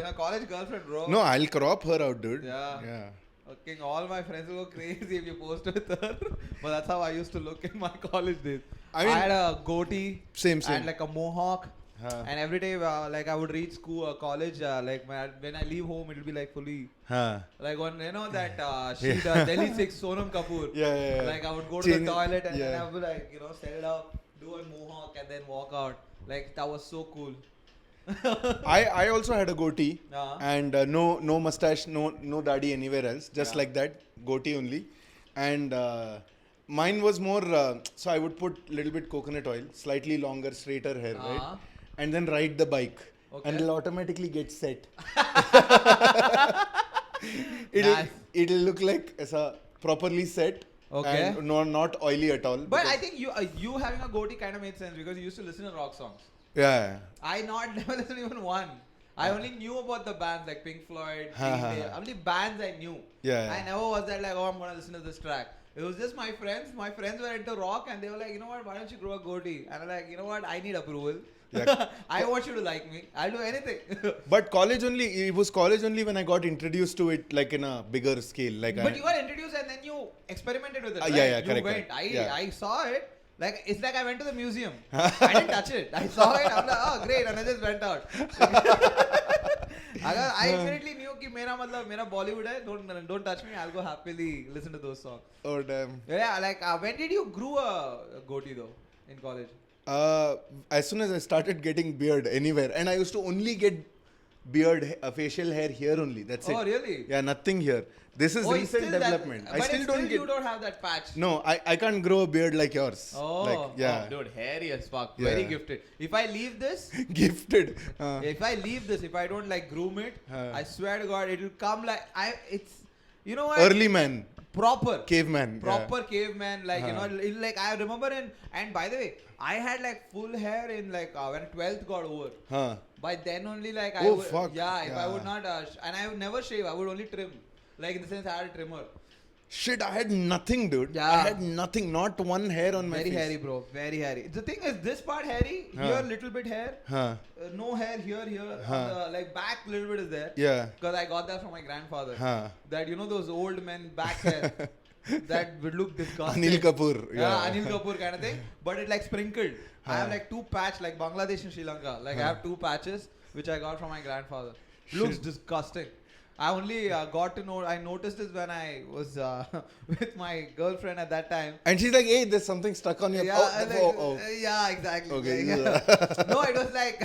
a college girlfriend, bro. No, I'll crop her out, dude. Yeah. Okay, all my friends will go crazy if you post with her. But that's how I used to look in my college days. I had a goatee. Same. And like a mohawk. And every day, like I would reach school, college, like when I leave home, it'll be like fully. Like when you know that she does Delhi 6 Sonam Kapoor. Yeah. Like I would go to the toilet and then I would like set it up, do a mohawk and then walk out. Like that was so cool. I also had a goatee and no mustache, no daddy anywhere else, just like that, goatee only. And mine was more, so I would put little bit coconut oil, slightly longer, straighter hair, right? And then ride the bike. And it'll automatically get set. It'll look like as a properly set. Okay. And not oily at all. But I think you having a goatee kind of made sense because you used to listen to rock songs. Yeah. I never listened to even one. I only knew about the bands like Pink Floyd, Green Day. Only bands I knew. Yeah. I never was that like, oh, I'm gonna listen to this track. It was just my friends. My friends were into rock and they were like, you know what? Why don't you grow a goatee? And I'm like, you know what? I need approval. Yeah. I want you to like me. I'll do anything. But college only. It was college only when I got introduced to it, like in a bigger scale. Like. But you got introduced and then you experimented with it. Right? Yeah, you correct. Went. Correct. I saw it. Like it's like I went to the museum. I didn't touch it. I saw it. I'm like, oh great, and I just went out. I immediately knew कि मेरा Bollywood है. Don't touch me. I'll go happily listen to those songs. Oh damn. Yeah, like when did you grew a goatee though in college? As soon as I started getting beard anywhere, and I used to only get beard, facial hair here only. That's it. Oh really? Yeah, nothing here. This is recent development. I still don't get. You don't have that patch. No, I can't grow a beard like yours. Oh, like, yeah. Oh, dude, hairy as fuck. Yeah. Very gifted. If I leave this, gifted. If I leave this, if I don't like groom it, I swear to God, it will come like it's. You know what? Early man. Proper caveman. Caveman. Like like I remember and by the way, I had like full hair in like when 12th got over. By then only like I would, fuck. If I would not and I would never shave. I would only trim. Like in the sense I had a trimmer. Shit, I had nothing, dude. Yeah. I had nothing. Not one hair on my face. Very hairy, bro. Very hairy. The thing is, this part hairy. Here, little bit hair. No hair here. Like back, little bit is there. Yeah. Because I got that from my grandfather. That those old men back hair. That would look disgusting. Anil Kapoor. Yeah, Anil Kapoor kind of thing. But it like sprinkled. I have like 2 patch like Bangladesh and Sri Lanka. Like I have 2 patches which I got from my grandfather. Looks disgusting. I only got to know, I noticed this when I was with my girlfriend at that time. And she's like, hey, there's something stuck on your... Yeah, exactly. Okay. No, it was like,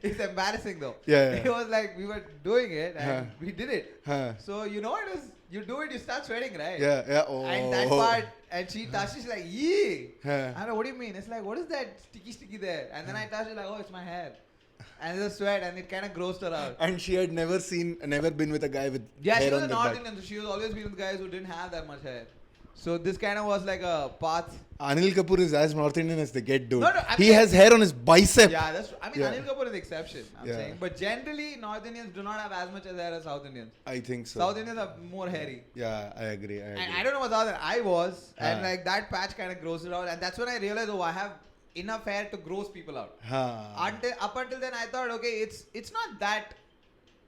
it's embarrassing though. Yeah. It was like, we were doing it and we did it. So, you know, you do it, you start sweating, right? Yeah. Oh. And that part, and she touched, she's like, yee. I don't know, what do you mean? It's like, what is that sticky there? And then I touched it like, oh, it's my hair. And the sweat, and it kind of grossed her out. And she had never been with a guy with hair on she was the North back. Indian, so she was always been with guys who didn't have that much hair. So this kind of was like a path. Anil Kapoor is as North Indian as they get, dude. No, he has hair on his bicep. Yeah, that's true. I mean, Anil Kapoor is the exception, I'm saying. But generally, North Indians do not have as much hair as South Indians. I think so. South Indians are more hairy. Yeah, I agree. And I don't know what other I was. And like that patch kind of grossed it out. And that's when I realized, I have enough hair to gross people out. Up until then, I thought, okay, it's not that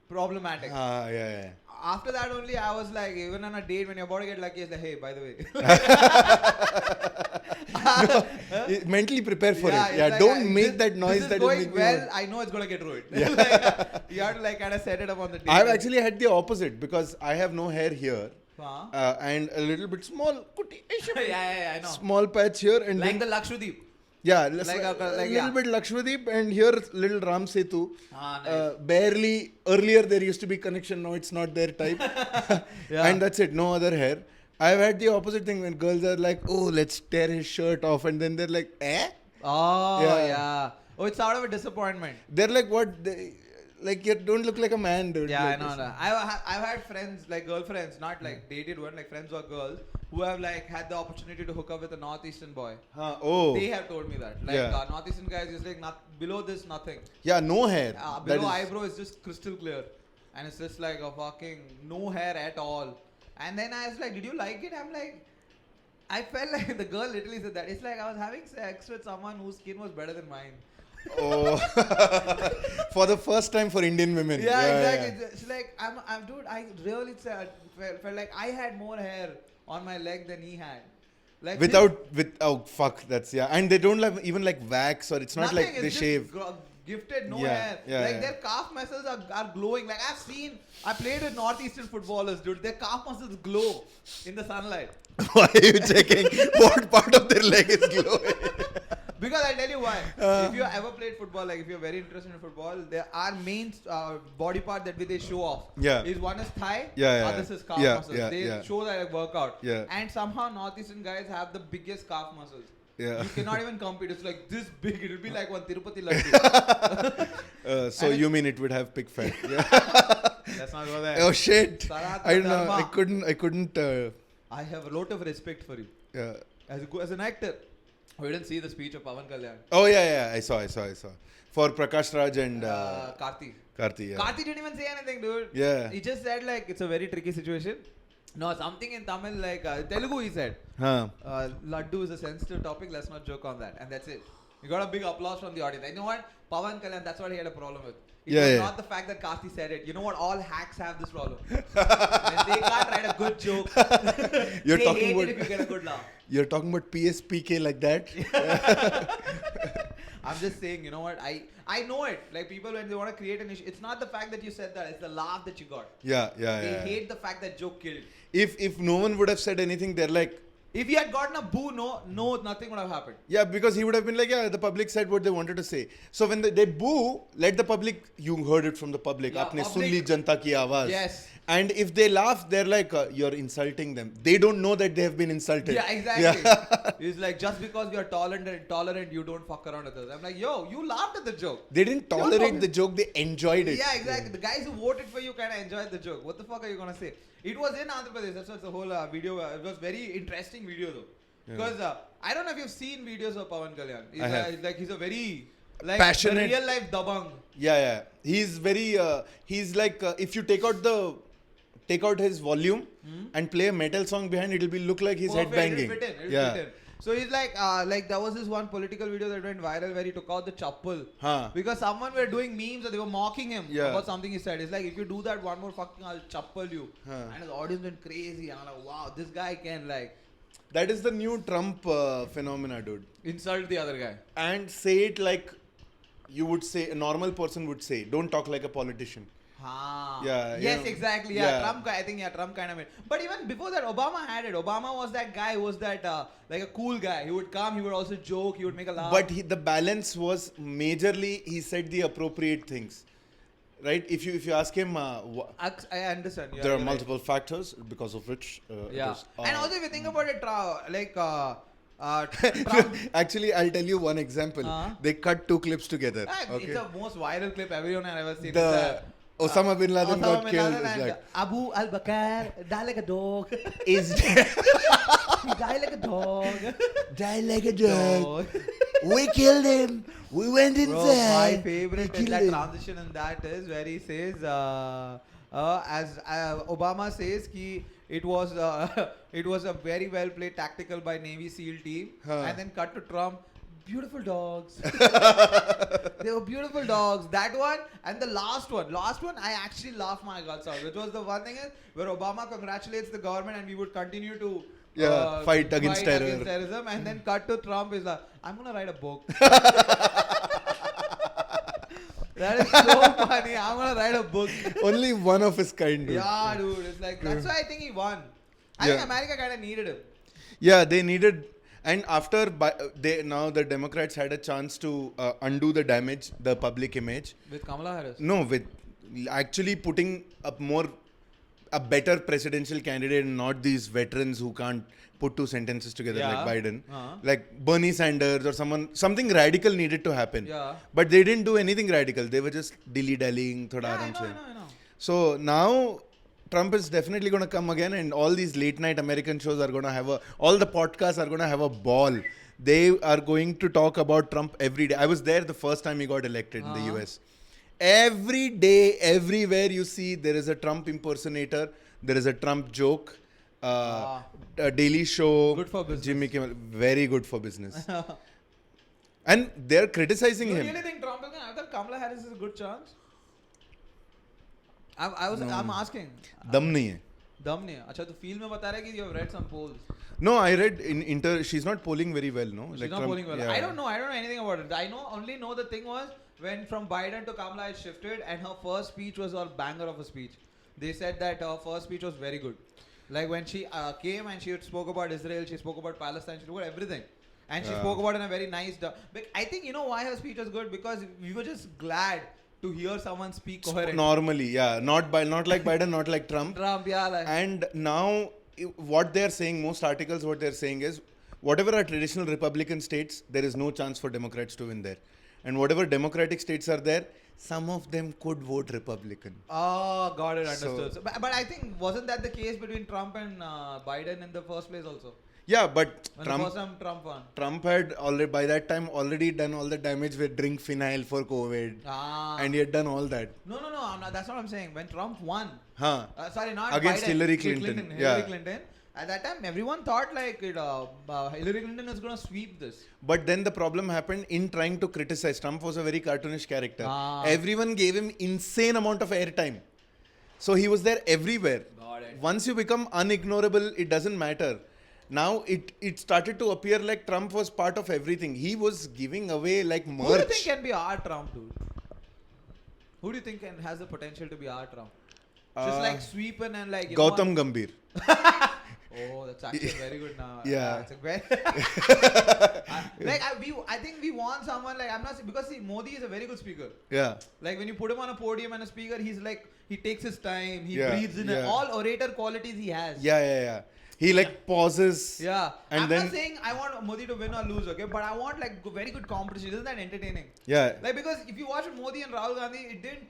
problematic. Yeah. After that only, I was like, even on a date, when you're about to get lucky, it's like, hey, by the way. Mentally prepare for it. Yeah, like, don't make that noise that going will make well. I know it's going to get ruined. You have to like kind of set it up on the date. I've actually had the opposite because I have no hair here. And a little bit small. I know. Small patch here. And like the Lakshadweep. Yeah, like little bit Lakshadweep and here little Ram Setu. Nice. Barely, earlier there used to be connection, now it's not there type. And that's it, no other hair. I've had the opposite thing when girls are like, oh, let's tear his shirt off, and then they're like, eh? Oh, yeah. Oh, it's sort of a disappointment. They're like, what? Like, you don't look like a man, dude. Yeah, like I know. I've had friends, like girlfriends, not like dated one, like friends or girls, who have like had the opportunity to hook up with a northeastern boy. They have told me that. Like northeastern guys is like below this nothing. Yeah, no hair. Below eyebrow is just crystal clear. And it's just like a fucking no hair at all. And then I was like, did you like it? I'm like, I felt like the girl literally said that. It's like I was having sex with someone whose skin was better than mine. Oh, for the first time for Indian women. Yeah, exactly. It's like dude. I really felt like I had more hair on my leg than he had. Like Fuck, that's and they don't have even like wax, or it's not nothing, like they it's shave. Gifted, no Yeah, hair. yeah, like yeah. their calf muscles are glowing. Like I played with northeastern footballers, dude. Their calf muscles glow in the sunlight. Why are you checking what part of their leg is glowing? Because I'll tell you why. If you ever played football, like if you're very interested in football, there are main body part that they show off. Yeah. Is one is thigh, Yeah. others is calf muscles. They show that like workout. Yeah. And somehow northeastern guys have the biggest calf muscles. Yeah. You cannot even compete. It's like this big. It'll be like one Tirupati laddu. So you mean it would have pig fat? Yeah. Let's not go there. Oh shit! Sarat I don't know. Dharma. I couldn't. I have a lot of respect for you. Yeah. As an actor. We didn't see the speech of Pawan Kalyan. Oh yeah. I saw. For Prakash Raj and Karthi. Karthi. Yeah. Karthi didn't even say anything, dude. Yeah. He just said like it's a very tricky situation. No, something in Tamil like Telugu he said. Laddu is a sensitive topic. Let's not joke on that. And that's it. You got a big applause from the audience. You know what? Pawan Kalyan, that's what he had a problem with. It was not the fact that Karthi said it. You know what? All hacks have this problem. When they can't write a good joke. You're they talking hate about it if you get a good laugh. You're talking about PSPK like that? I'm just saying, you know what? I know it. Like people when they want to create an issue, it's not the fact that you said that, it's the laugh that you got. They hate the fact that joke killed. If no one would have said anything, they're like, if he had gotten a boo, no, nothing would have happened. Yeah, because he would have been like, the public said what they wanted to say. So when they boo, let the public, you heard it from the public. Aapne sun li janta ki awaaz. Yes. And if they laugh, they're like, you're insulting them. They don't know that they have been insulted. Yeah, exactly. Yeah. It's like, just because you're tolerant, you don't fuck around with us. I'm like, yo, you laughed at the joke. They didn't tolerate the joke, they enjoyed it. Yeah, exactly. Yeah. The guys who voted for you kind of enjoyed the joke. What the fuck are you going to say? It was in Andhra Pradesh. That's what the whole video. It was very interesting video though. Because I don't know if you've seen videos of Pawan Kalyan. He's a very passionate, real life dabang. Yeah. He's very. He's like if you take out his volume and play a metal song behind, it'll look like he's headbanging. It'll fit in. So he's like there was this one political video that went viral where he took out the chappal because someone were doing memes or they were mocking him about something he said. It's like, if you do that one more fucking, I'll chappal you. And the audience went crazy. I'm like, wow, this guy can like. That is the new Trump phenomena, dude. Insult the other guy and say it like you would say a normal person would say. Don't talk like a politician. Yes, exactly. Trump kind of made. But even before that, Obama had it. Obama was that guy who was that like a cool guy. He would come, he would also joke, he would make a laugh. But the balance was majorly he said the appropriate things. Right? If you ask him, I understand. There are multiple factors because of which. And also if you think about it, Trump. Actually, I'll tell you one example. They cut two clips together. It's the most viral clip everyone has ever seen. Osama bin Laden got killed. Abu al-Bakr died like a dog. Is died like a dog. Died like a dog. We killed him. We went inside. Bro, my favorite in that transition in that is where he says, as Obama says, it was a very well played tactical by Navy SEAL team, and then cut to Trump. Beautiful dogs. They were beautiful dogs. That one and the last one I actually laughed my guts out. Which was the one thing is where Obama congratulates the government and we would continue to fight against terrorism, and then cut to Trump is like, I'm gonna write a book. That is so funny. I'm gonna write a book. Only one of his kind, dude. Yeah, dude. It's like that's why I think he won. I think America kind of needed him. Yeah, they needed. And after now the Democrats had a chance to undo the damage, the public image. With Kamala Harris? No, with actually putting a better presidential candidate and not these veterans who can't put two sentences together like Biden. Like Bernie Sanders or something radical needed to happen. Yeah. But they didn't do anything radical. They were just dilly-dallying. I know. So now Trump is definitely going to come again, and all these late night American shows are going to all the podcasts are going to have a ball. They are going to talk about Trump every day. I was there the first time he got elected in the US. Every day, everywhere you see, there is a Trump impersonator, there is a Trump joke, a Daily Show. Good for business. Jimmy Kimmel, very good for business. And they're criticizing You him. really think Trump is going to have that? Kamala Harris is a good chance? I'm asking. दम नहीं है. दम नहीं है. अच्छा तो feel में बता रहा है कि you have read some polls. No, I read in she's not polling very well, no? She's not polling well. Yeah. I don't know anything about it. I only know the thing was when from Biden to Kamala it shifted and her first speech was all banger of a speech. They said that her first speech was very good. Like when she came and she spoke about Israel, she spoke about Palestine, she spoke about everything. And she spoke about it in a very nice... But I think you know why her speech was good? Because we were just glad to hear someone speak coherently. Normally, yeah. Not like Biden, not like Trump. Trump, yeah. Like. And now, what they're saying, most articles, what they're saying is, whatever are traditional Republican states, there is no chance for Democrats to win there. And whatever Democratic states are there, some of them could vote Republican. Oh, got it, understood. So, but I think, wasn't that the case between Trump and Biden in the first place also? Yeah, but when the first time Trump won. Trump had already, by that time, already done all the damage with drink phenyl for COVID. And he had done all that. No, that's not what I'm saying. When Trump won, sorry, not against Biden, Hillary Clinton. Hillary Clinton. At that time, everyone thought like Hillary Clinton is going to sweep this. But then the problem happened in trying to criticize. Trump was a very cartoonish character. Everyone gave him insane amount of airtime. So he was there everywhere. Once you become unignorable, it doesn't matter. Now it started to appear like Trump was part of everything. He was giving away like merch. Who do you think can be our Trump, dude? Who do you think has the potential to be our Trump? Just like sweeping and like... Gautam Gambhir. Oh, that's actually very good now. Yeah. It's a very I think we want someone like... I'm not saying... Because see, Modi is a very good speaker. Yeah. Like when you put him on a podium and a speaker, he's like... He takes his time. He breathes in all orator qualities he has. Yeah. He like pauses. Yeah. And I'm then, not saying I want Modi to win or lose, okay? But I want like very good competition. Isn't that entertaining? Yeah. Like because if you watch Modi and Rahul Gandhi, it didn't...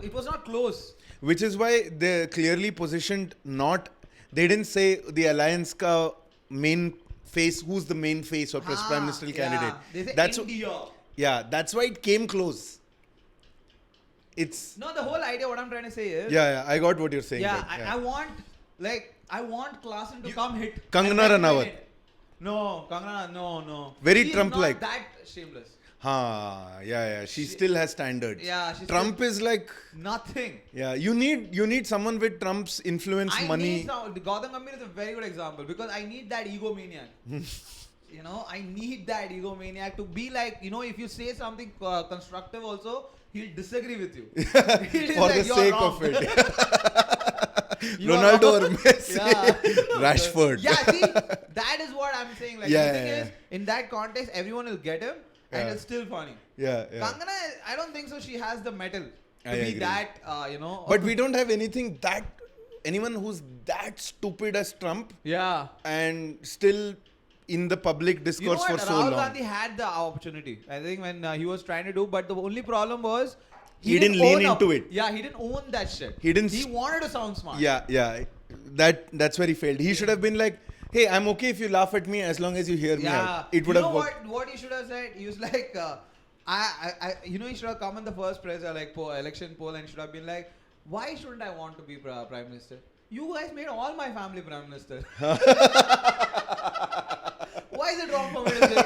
it was not close. Which is why they clearly positioned not... They didn't say the alliance ka main face, who's the main face or prime ministerial candidate. They say that's India. Yeah, that's why it came close. It's... No, the whole idea, what I'm trying to say is... Yeah, I got what you're saying. Yeah, I want... Like, I want Klassen to come hit... Kangana Ranaut. No, Kangana, no. Very Trump-like. That shameless. Yeah. She still has standards. Yeah, Trump is like... Nothing. Yeah, you need someone with Trump's influence, money. Gautam Gambhir is a very good example because I need that egomaniac. You know, I need that egomaniac to be like, you know, if you say something constructive also, he'll disagree with you. For the sake of it. Ronaldo or Messi, Rashford. Yeah, see, that is what I'm saying. Like, the thing is, in that context, everyone will get him, and it's still funny. Yeah. Kangana, I don't think so. She has the metal to be agree. that, you know. But we don't have anyone who's that stupid as Trump. Yeah. And still in the public discourse for so long. Rahul Gandhi had the opportunity. I think when he was trying to do, but the only problem was. He didn't lean into it. Yeah, he didn't own that shit. He wanted to sound smart. Yeah. That's where he failed. He should have been like, hey, I'm okay if you laugh at me as long as you hear me out. It would have worked. What he should have said? He was like, he should have come in the first press election poll and should have been like, why shouldn't I want to be Prime Minister? You guys made all my family Prime Minister. Why is it wrong for me to say?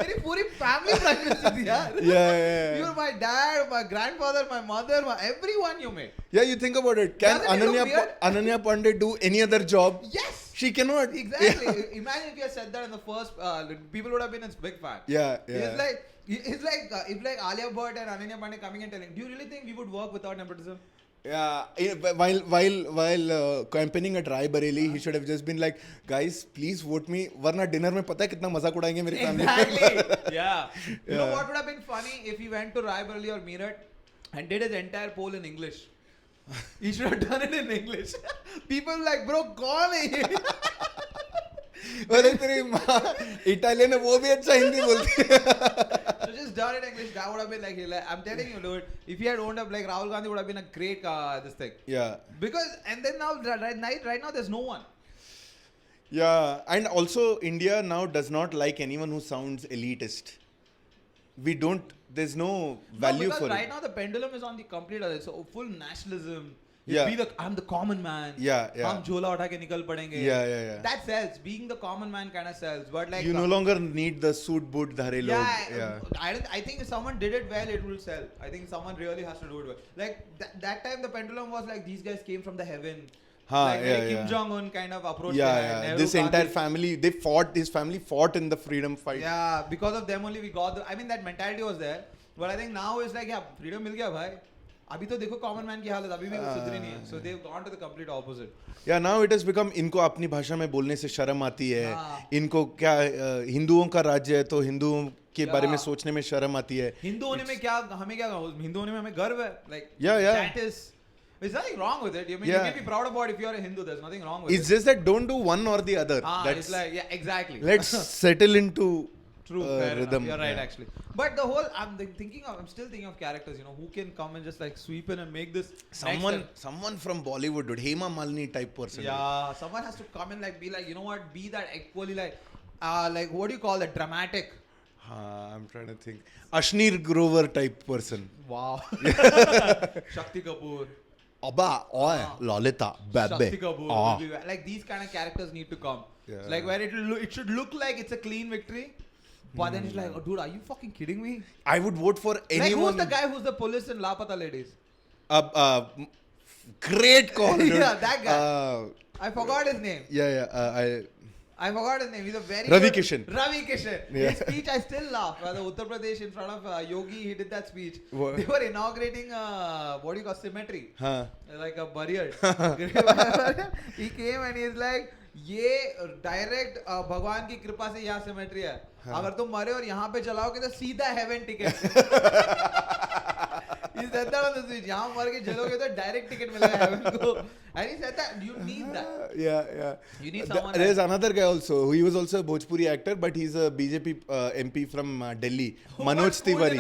मेरी पूरी family Prime Minister थी यार. Yeah. You were my dad, my grandfather, my mother, everyone you made. Yeah, you think about it. Can Ananya Pandey do any other job? Yes. She cannot. Exactly. Imagine if you had said that in the first, people would have been a big fan. Yeah. It's like if Alia Bhatt and Ananya Pandey coming and telling, do you really think we would work without nepotism? Yeah, while campaigning at Raebareli, he should have just been like, guys, please vote me. Warna dinner में पता है कितना मजाक उड़ाएंगे मेरी family. Exactly. Yeah. You know what would have been funny if he went to Raebareli or Meerut and did his entire poll in English. He should have done it in English. People like, bro, कौन है ये? अरे तेरी माँ Italian है वो भी अच्छा हिंदी बोलती है. So just done it in English, that would have been like, I'm telling you, dude, if he had owned up like Rahul Gandhi would have been a great this thing. Yeah. Because, and then now, right now, there's no one. Yeah, and also India now does not like anyone who sounds elitist. There's no value for it. Because right now the pendulum is on the complete other. So full nationalism, I'm the common man. हम झोला उठा के निकल पड़ेंगे. That sells. Being the common man kind of sells. But like you no longer need the suit boot dhare log. I think if someone did it well, it will sell. I think someone really has to do it well. Like that time, the pendulum was like these guys came from the heaven. Kim Jong-un kind of approach. This entire family, his family fought in the freedom fight. Yeah, because of them only we got I mean, that mentality was there. But I think now it's like, freedom मिल गया भाई. अभी तो देखो common man की हालत अभी भी सुधरी नहीं है. So they've gone to the complete opposite. Yeah, now it has become इनको अपनी भाषा में बोलने से शर्म आती है. इनको क्या हिंदुओं का राज्य है तो हिंदुओं के बारे में सोचने में शर्म आती है. हिंदू होने में क्या हमें हिंदू होने में हमें गर्व है. Like that is. There's nothing wrong with it. I mean, you can be proud about it if you're a Hindu. There's nothing wrong with it. It's just that don't do one or the other. It's like, exactly. Let's settle into rhythm. You're right, actually. But the whole, I'm still thinking of characters, who can come and just like sweep in and make this. Someone from Bollywood, dude, Hema Malini type person. Yeah, someone has to come and like be like, be that equally like what do you call it? Dramatic. I'm trying to think. Ashneer Grover type person. Wow. Shakti Kapoor. Lolita, Babe. Like these kind of characters need to come. Like where it should look like it's a clean victory. But then it's like, oh, dude, are you fucking kidding me? I would vote for anyone. Like who's the guy who's the police in Lapata Ladies? Great call, dude. Yeah, that guy. I forgot his name. I forgot his name. He's a very Ravi Kishan. Yeah. His speech, I still laugh. The Uttar Pradesh in front of Yogi, he did that speech. What? They were inaugurating what do you call cemetery? Like a burial. He came and he's like, ये direct भगवान की कृपा से यहाँ symmetry है. अगर तुम मरे और यहाँ पे चलाओगे तो सीधा heaven ticket. He said that on the speech. यहाँ मर के चलोगे तो डायरेक्ट टिकट मिलेगा हेवन को. And he said that you need that. Yeah. You need someone. There's another guy also. He was also a Bhojpuri actor, but he's a BJP MP from Delhi. Manoj Tiwari.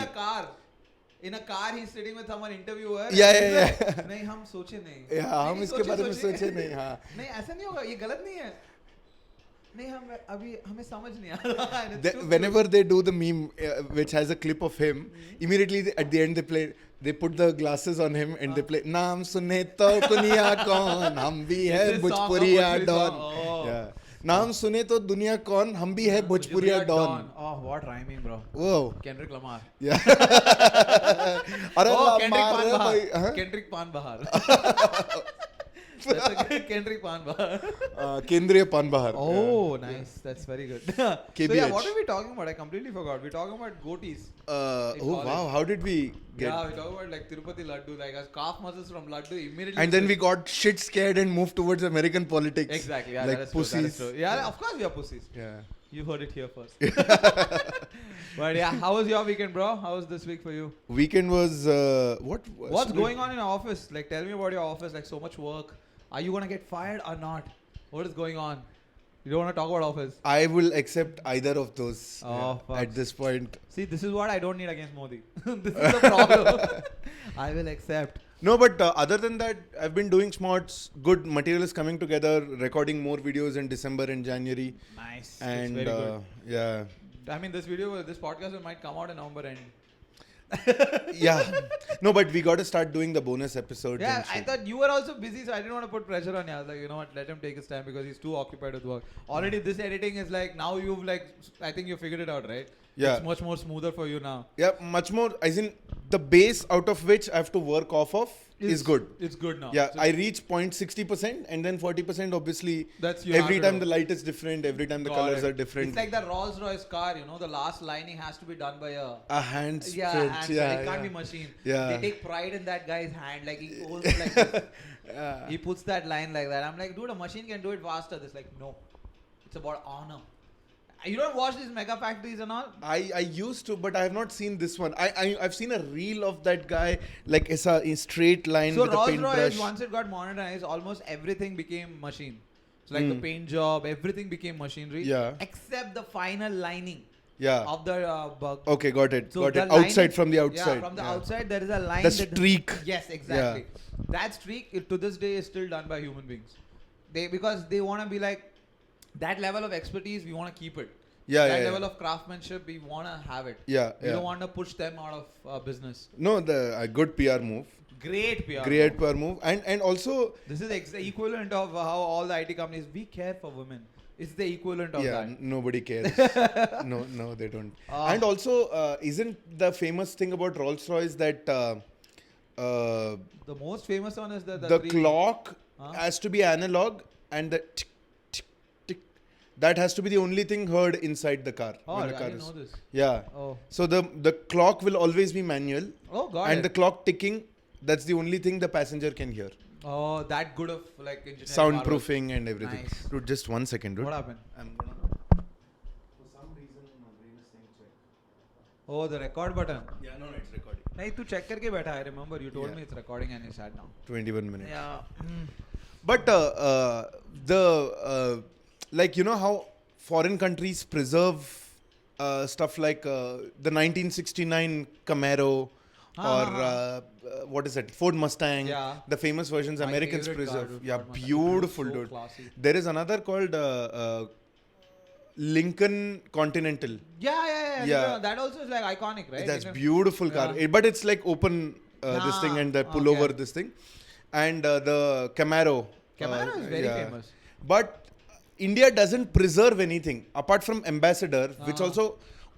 In a car, he's sitting with someone interviewer. Yeah. नहीं हम सोचे नहीं. Yeah, हम इसके बारे में सोचे नहीं. हाँ. नहीं ऐसा नहीं होगा. ये गलत नहीं है. नहीं हम अभी हमें समझ नहीं आ रहा. Whenever they do the meme which has a clip of him, immediately at the end they put the glasses on him and they play नाम सुने तो दुनिया कौन हम भी है भोजपुरिया डॉन. Yeah. नाम सुने तो दुनिया कौन हम भी है भोजपुरिया don. Oh, what rhyming, bro. Whoa. Kendrick Lamar. Yeah. Kendrick Pan Bahar. Kendrick Pan Bahar. Kendriya Pan Bahar. Oh, nice. That's very good. KBH. So yeah, what are we talking about? I completely forgot. We're talking about goatees. Wow. How did we get? Yeah, we're talking about like Tirupati Laddu, like as calf muscles from Laddu immediately. And then we got shit scared and moved towards American politics. Exactly. Yeah, like that is pussies. True. Yeah, of course we are pussies. Yeah. You heard it here first. But yeah, how was your weekend, bro? How was this week for you? Weekend was What's going on in your office? Like, tell me about your office. Like, so much work. Are you gonna get fired or not? What is going on? You don't want to talk about office. I will accept either of those at this point. See, this is what I don't need against Modi. This is the problem. I will accept. No, but other than that, I've been doing smarts. Good material is coming together. Recording more videos in December and January. Nice. And very good. yeah. I mean, this podcast might come out in November end. Yeah. No, but we got to start doing the bonus episodes. Yeah, I thought you were also busy, so I didn't want to put pressure on you. I was like, you know what, let him take his time because he's too occupied with work. Already this editing is like, now you've like, I think you figured it out, right? Yeah. It's much more smoother for you now. Yeah, much more, as in the base out of which I have to work off of is good. It's good now. Yeah, so I reach 0.60% and then 40% obviously. That's every time the light is different, every time the colors are different. It's like the Rolls Royce car, the last lining has to be done by a hand sprint. Yeah, it can't be machine. Yeah. They take pride in that guy's hand, like he holds it like this. Yeah. He puts that line like that. I'm like, dude, a machine can do it faster. This like, no, it's about honor. You don't watch these mega factories and all? I used to, but I have not seen this one. I've seen a reel of that guy, like it's a straight line with a paintbrush. So Rolls-Royce, once it got modernized, almost everything became machine. So like the paint job, everything became machinery. Yeah. Except the final lining. Yeah. Of the bug. Okay, got it. So got it. Outside, from the outside. Yeah, from the outside there is a line. The streak. Yes, exactly. Yeah. That streak, to this day, is still done by human beings. Because they want to be like, that level of expertise, we want to keep it. Yeah, that yeah, level yeah. of craftsmanship, we want to have it. Yeah, We yeah. don't want to push them out of business. No, a good PR move. Great PR. Great PR move. And also, This is the equivalent of how all the IT companies, we care for women. It's the equivalent of yeah, that. nobody cares. No, they don't. Ah. And also, isn't the famous thing about Rolls-Royce that The most famous one is the the three- clock Huh? has to be analog and the tick, tick, tick, that has to be the only thing heard inside the car. Oh, when I the car didn't is. know this. Yeah. Oh, So the clock will always be manual, oh, got and it. the clock ticking, that's the only thing the passenger can hear. Oh, that good of like engineering. Soundproofing and everything. Nice. Dude, just 1 second, dude. What happened? I'm gonna. For some reason, my brain is saying check. Oh, the record button. Yeah, no, it's recording. नहीं तू check करके बैठा. I remember you told Yeah. me it's recording and you sat down. 21 minutes. Yeah. But like, you know how foreign countries preserve stuff like the 1969 Camaro or what is it, Ford Mustang, Yeah. the famous versions My Americans favorite car, preserve. dude, Yeah, Ford Mustang. beautiful, So dude. classy. There is another called Lincoln Continental. Yeah. Yeah. That also is like iconic, right? That's You know? beautiful car. Yeah. But it's like open this thing and the pull over this thing. And the Camaro. Camaro is very famous. But India doesn't preserve anything apart from Ambassador, which Ah. also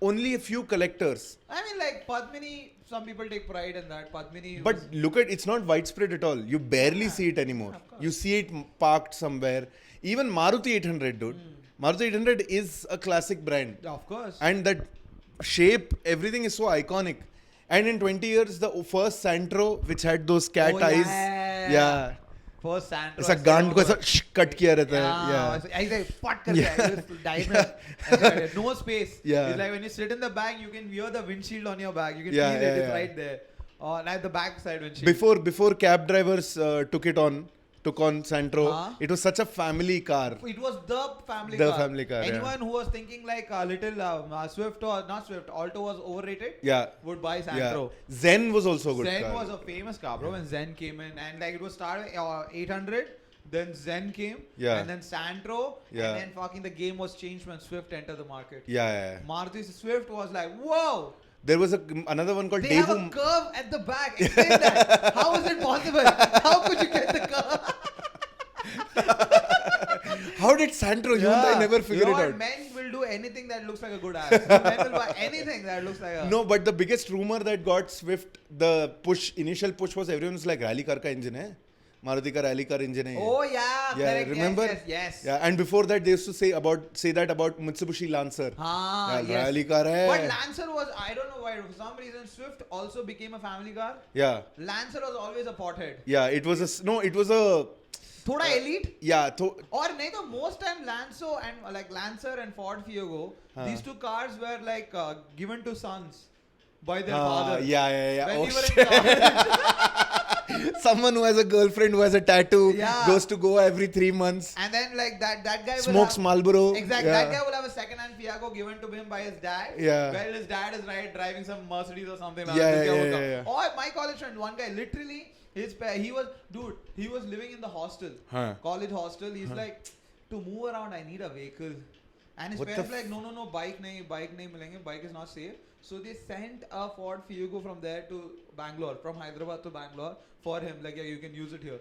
only a few collectors. I mean, like Padmini, some people take pride in that. Padmini. But look at, it's not widespread at all. You barely see it anymore. of course. You see it parked somewhere. Even Maruti 800, dude. Maruti 800 is a classic brand. Of course. And that shape, everything is so iconic. And in 20 years, the first Santro, which had those cat Oh, eyes. yeah. Yeah. First Santro. ऐसा गांड को ऐसा cut किया रहता है. Yeah. Yeah. ऐसे फट करके just diagonal. No space. Yeah. It's like when you sit in the back, you can hear the windshield on your back. You can Yeah, feel it. yeah, It's yeah. right there. Like the back side windshield. Before cab drivers took on Santro, Huh? it was such a family car. It was the family The car. family car, yeah. Anyone who was thinking like a little Swift or not Swift, Alto was overrated, Yeah. would buy Yeah. Santro. Zen was also a good Zen car. was a famous car, bro. When Zen came in, and like it was started 800, then Zen came, Yeah. and then Santro, Yeah. and then fucking the game was changed when Swift entered the market. Yeah. Maruti Swift was like, whoa, There was another one called they have a Devu. curve at the back. Explain that. How is it possible? How could you get the curve? How did Santro? Hyundai never figured it out. Men will do anything that looks like a good ass. Men will buy anything that looks like a. No, but the biggest rumor that got Swift, the initial push was everyone's like rally car ka engine hai. Maruti ka rally car engine hai. Oh yeah, Yeah, correct. remember? Yes. Yeah, and before that they used to say that about Mitsubishi Lancer. Ah, Yeah, yes. rally car hai. But Lancer was, I don't know why, for some reason Swift also became a family car. Yeah, Lancer was always a pothead. yeah. It was a Thoda elite. yeah. Or nahi to most time Lancer and Ford Fiego, these two cars were like given to sons by their father. Yeah. When Oh, we were in shit. college. Someone who has a girlfriend who has a tattoo Yeah. goes to go every 3 months. And then like that guy will Smokes have, Marlboro. Exactly. Yeah. That guy will have a second-hand Fiago given to him by his dad. Yeah. Well, his dad is driving some Mercedes or something. Yeah, This guy yeah, would yeah, come. yeah. Or my college friend, one guy, literally, he was living in the hostel, Huh. college hostel. He's like, to move around, I need a vehicle. And his What the parents like, no, bike nahi milenge, bike is not safe. So they sent a Ford Figo from there to Bangalore, from Hyderabad to Bangalore for him. Like, yeah, you can use it here.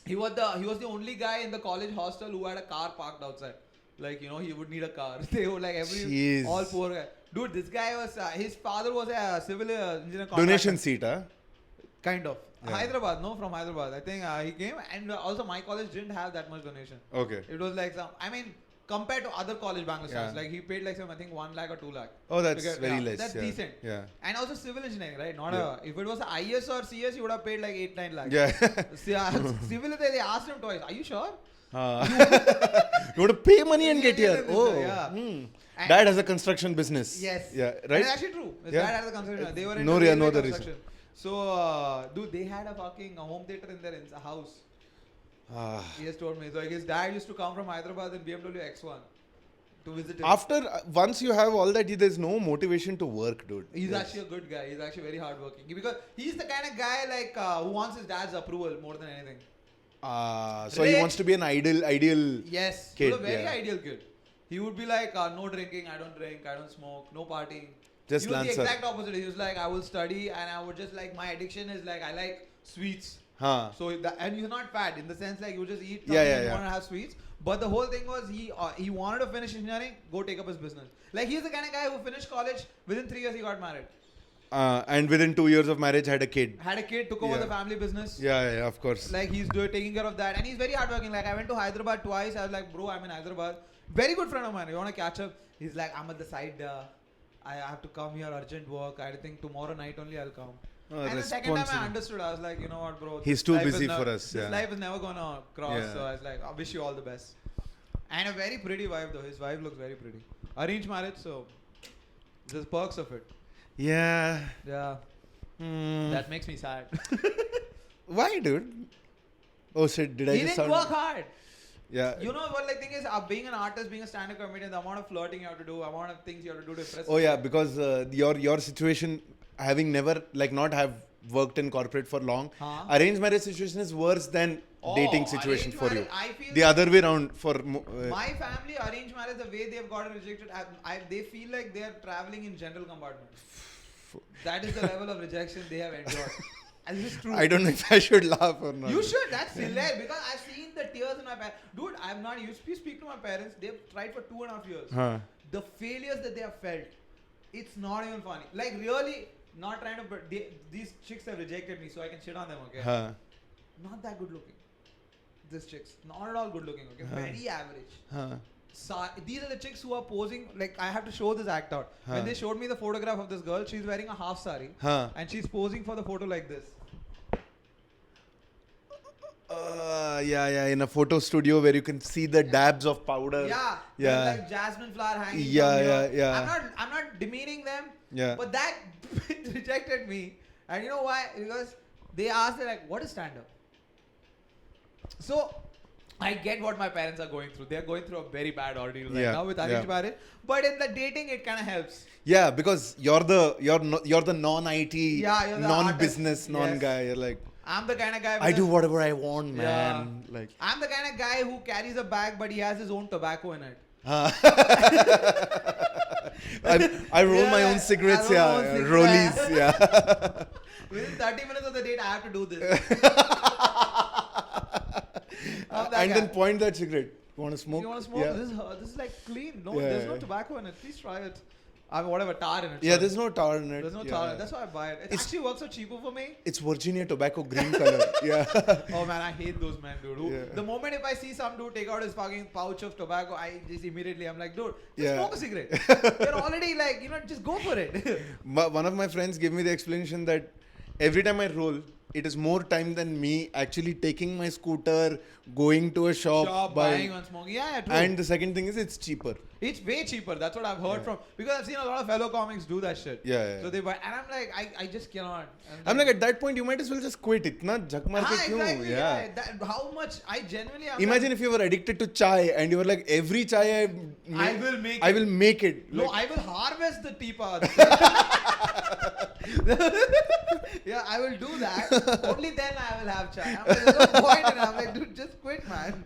He was the only guy in the college hostel who had a car parked outside. Like, you know, he would need a car. They were like Jeez. all poor guy. Dude, this guy was, his father was a civil engineer. Donation contractor. seat, huh? Kind of. Yeah. Hyderabad, no, from Hyderabad. I think he came, and also my college didn't have that much donation. Okay. It was like compared to other college Bangalore Yeah. stars, like he paid like I think 1 lakh or 2 lakh. Oh, that's To get- very yeah, less. That's yeah. decent. Yeah. And also civil engineering, right? Not Yeah. if it was a IS or CS, you would have paid like 8-9 lakhs. Yeah. Civil, they asked him twice, are you sure? You want to pay money and get here. Yeah. Oh. Yeah. Hmm. And- Dad has a construction business. Yes. Yeah. And Right? it's actually true. His Yeah. dad had the construction. They were in No, no other reason. So, dude, they had a fucking home theater in their house. Ah. He has told me. So, like, his dad used to come from Hyderabad in BMW X1 to visit him. After once you have all that, there's no motivation to work, dude. He's Yes. actually a good guy. He's actually very hardworking. Because he's the kind of guy like who wants his dad's approval more than anything. So he Rich. wants to be an ideal. Yes. Kid, He's a very yeah. ideal kid. He would be like, no drinking, I don't drink, I don't smoke, no partying. Just he was the Lancer. exact opposite. He was like, I will study and I would just like, my addiction is like, I like sweets. Huh. So and he's not fat in the sense like you just eat something Yeah, and you yeah. want to have sweets. But the whole thing was he wanted to finish engineering, go take up his business. Like he's the kind of guy who finished college, within 3 years he got married. And within 2 years of marriage, had a kid. Had a kid, took over Yeah. the family business. Yeah, of course. Like he's taking care of that, and he's very hardworking. Like I went to Hyderabad twice. I was like, bro, I'm in Hyderabad. Very good friend of mine. You want to catch up? He's like, I'm at the side. I have to come here, urgent work. I think tomorrow night only I'll come. And the second time I understood, I was like, you know what, bro? He's too busy for us. This life is never gonna cross. Yeah. So I was like, I wish you all the best. And a very pretty wife though. His wife looks very pretty. Arranged marriage, so there's perks of it. Yeah. Yeah. That makes me sad. Why, dude? Oh shit! Did I He just didn't sound? work hard. Yeah. You know what like thing is being an artist, being a stand-up comedian, the amount of flirting you have to do, amount of things you have to do to impress. Oh yeah, because your situation, having never not have worked in corporate for long, arranged marriage situation is worse than dating situation for you. I feel The other way around for my family arranged marriage, the way they've gotten rejected, they feel like they are traveling in general compartment. That is the level of rejection they have endured. And this is true. I don't know if I should laugh or not. You should. That's hilarious because I've seen the tears in my parents. Dude, I'm not used to speak to my parents. They've tried for 2.5 years. The failures that they have felt, it's not even funny. Like really, not trying to. But these chicks have rejected me, so I can shit on them. Okay. Not that good looking. These chicks, not at all good looking. Okay, very average. These are the chicks who are posing. Like I have to show this act out. When they showed me the photograph of this girl, she's wearing a half sari and she's posing for the photo like this. Yeah, in a photo studio where you can see the dabs of powder. Yeah. Like jasmine flower hanging. Yeah. I'm not demeaning them. Yeah. But that rejected me, and you know why? Because they asked, they're like, "What is stand-up?" So I get what my parents are going through. They are going through a very bad ordeal right now with arranged marriage. But in the dating, it kind of helps. Yeah, because you're the non-IT, non-business, non-guy. You're like, I'm the kind of guy. I do whatever I want, man. Yeah. Like I'm the kind of guy who carries a bag, but he has his own tobacco in it. I roll my own cigarettes, rollies, Within 30 minutes of the date, I have to do this. And then point that cigarette. You want to smoke? You want to smoke? Yeah. This is like clean. No, there's no tobacco in it. Please try it. I mean, whatever, tar in it. Yeah, there's no tar in it. There's no tar in it. That's why I buy it. It actually works out cheaper for me. It's Virginia tobacco green color. Oh man, I hate those men, dude. The moment if I see some dude take out his fucking pouch of tobacco, I just immediately, I'm like, dude, just smoke a cigarette. You're already like, just go for it. One of my friends gave me the explanation that every time I roll, it is more time than me actually taking my scooter, going to a shop buying and smoking. Yeah, true. And the second thing is it's cheaper. It's way cheaper. That's what I've heard from. Because I've seen a lot of fellow comics do that shit. Yeah. So they buy. And I'm like, I just cannot. I'm like, at that point, you might as well just quit. Itna jhak maar ke kyun? Exactly. Yeah. How much? I genuinely. Imagine if you were addicted to chai and you were like, every chai I will make it. No, I will harvest the teapot. Yeah, I will do that. Only then I will have chai. I'm like, there's no point in it. I'm like, dude, just quit, man.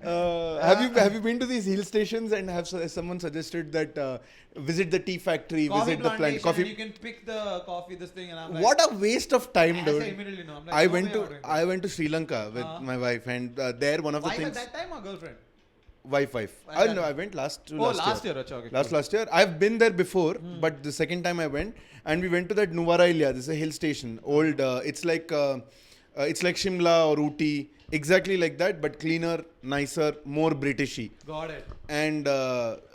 Have you been to these hill stations and have someone suggested that visit the tea factory, visit the plant, coffee? You can pick the coffee, this thing, and I'm like, what a waste of time, dude. I immediately know. I'm like, I went to Sri Lanka with my wife, and there one of the wife things. At that time or girlfriend? Wife. No, I went last year. Last year. Okay, last year. I've been there before, but the second time I went, and we went to that Nuwara Ilya. This is a hill station. Old. It's like Shimla or Ooty. Exactly like that, but cleaner, nicer, more Britishy. Got it. And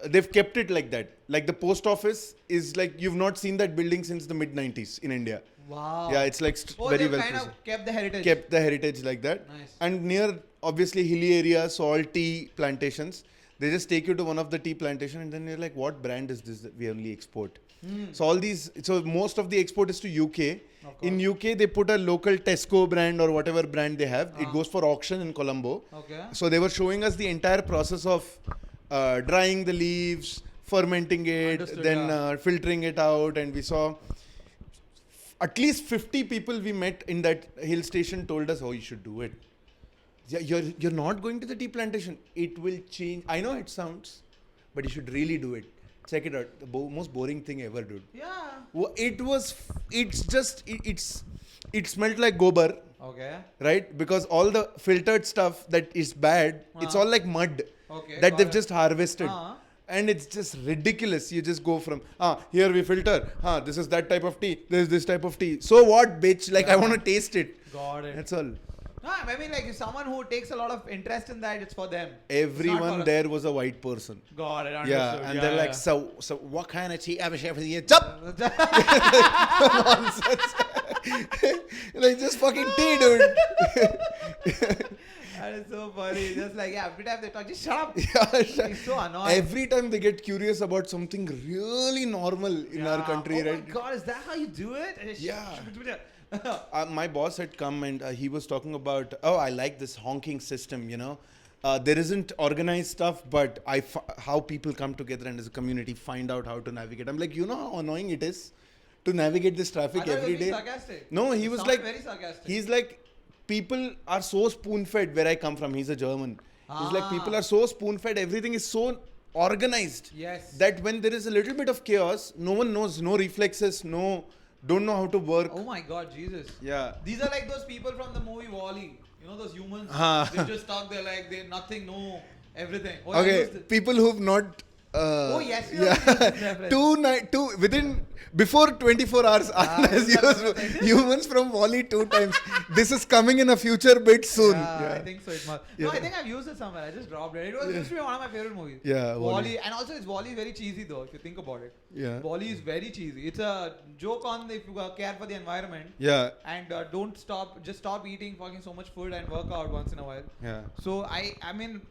they've kept it like that. Like the post office is like, you've not seen that building since the mid-90s in India. Wow. Yeah, it's like very well kind of kept the heritage. Kept the heritage like that. Nice. And near, obviously, hilly area, so all tea plantations. They just take you to one of the tea plantation and then you're like, what brand is this that we only export? So most of the export is to UK. In UK, they put a local Tesco brand or whatever brand they have. It goes for auction in Colombo. Okay. So they were showing us the entire process of drying the leaves, fermenting it, filtering it out. And we saw at least 50 people we met in that hill station told us, oh, you should do it. Yeah, you're not going to the tea plantation. It will change. I know it sounds but you should really do it. Check it out. The most boring thing ever, dude. Yeah. It smelled like gobar. Okay. Right? Because all the filtered stuff that is bad, it's all like mud that they've just harvested. And it's just ridiculous. You just go from, here we filter. This is that type of tea. This is this type of tea. So what, bitch? Like, I want to taste it. Got it. That's all. I mean, like, if someone who takes a lot of interest in that, it's for them. Everyone there was a white person. Got it. Understood. Yeah, and they're like, so what kind of tea? I'm chef. Nonsense. Like, just fucking tea, dude. That is so funny. Just like, every time they talk, just shut up. It's so annoying. Every time they get curious about something really normal in our country, right? Oh my God, is that how you do it? Yeah. My boss had come and he was talking about, I like this honking system, you know. There isn't organized stuff, but how people come together and as a community find out how to navigate. I'm like, you know how annoying it is to navigate this traffic every day? Sarcastic. No, he was like, very sarcastic. He's like, people are so spoon-fed where I come from. He's a German. He's like, people are so spoon-fed. Everything is so organized. Yes. That when there is a little bit of chaos, no one knows, no reflexes, don't know how to work. Oh my God, Jesus. Yeah. These are like those people from the movie Wall-E. You know those humans? They just stuck there like they nothing, know everything. Okay, people who've not... yes. Before 24 hours, Anand has used humans from Wall-E 2 times. This is coming in a future bit soon. I think so. It must. No, I think I've used it somewhere. I just dropped it. It was used to be one of my favorite movies. Yeah, Wall-E. And also, Wall-E is very cheesy though, if you think about it. Yeah. Wall-E is very cheesy. It's a joke on if you care for the environment. Yeah. And just stop eating fucking so much food and work out once in a while. Yeah. So I mean,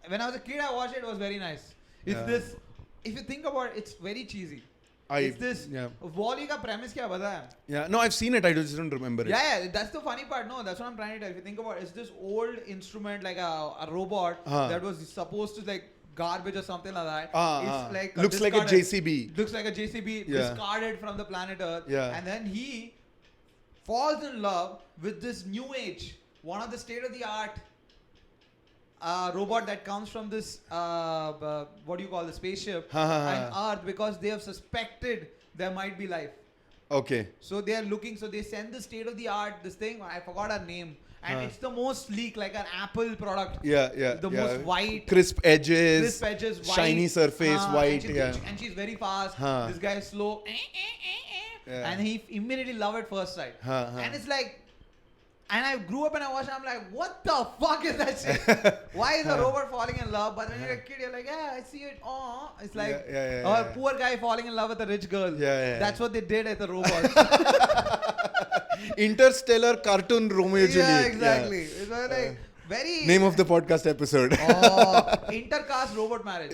when I was a kid, I watched it. It was very nice. It's this. If you think about it, it's very cheesy. Wall-E ka premise kya bata hai? Yeah, no, I've seen it. I just don't remember it. Yeah, that's the funny part. No, that's what I'm trying to tell. If you think about it, it's this old instrument like a robot that was supposed to like garbage or something like that. It's like looks like a JCB. Looks like a JCB discarded from the planet Earth. Yeah. And then he falls in love with this new age, one of the state of the art robot that comes from this what do you call the spaceship and Earth, because they have suspected there might be life. Okay. So they are looking. So they send the state of the art this thing. I forgot her name. And it's the most sleek, like an Apple product. Yeah. The most white. Crisp edges. White. Shiny surface, white. And she's very fast. This guy is slow. And he immediately loved at first sight. And it's like, and I grew up and I watched it, I'm like, what the fuck is that shit? Why is a robot falling in love? But when you're a kid, you're like, yeah, I see it. Oh, it's like, a poor guy falling in love with a rich girl. That's what they did at the robot. Interstellar cartoon Romeo Juliet. Yeah, exactly. It was like very... Name of the podcast episode. Intercaste robot marriage.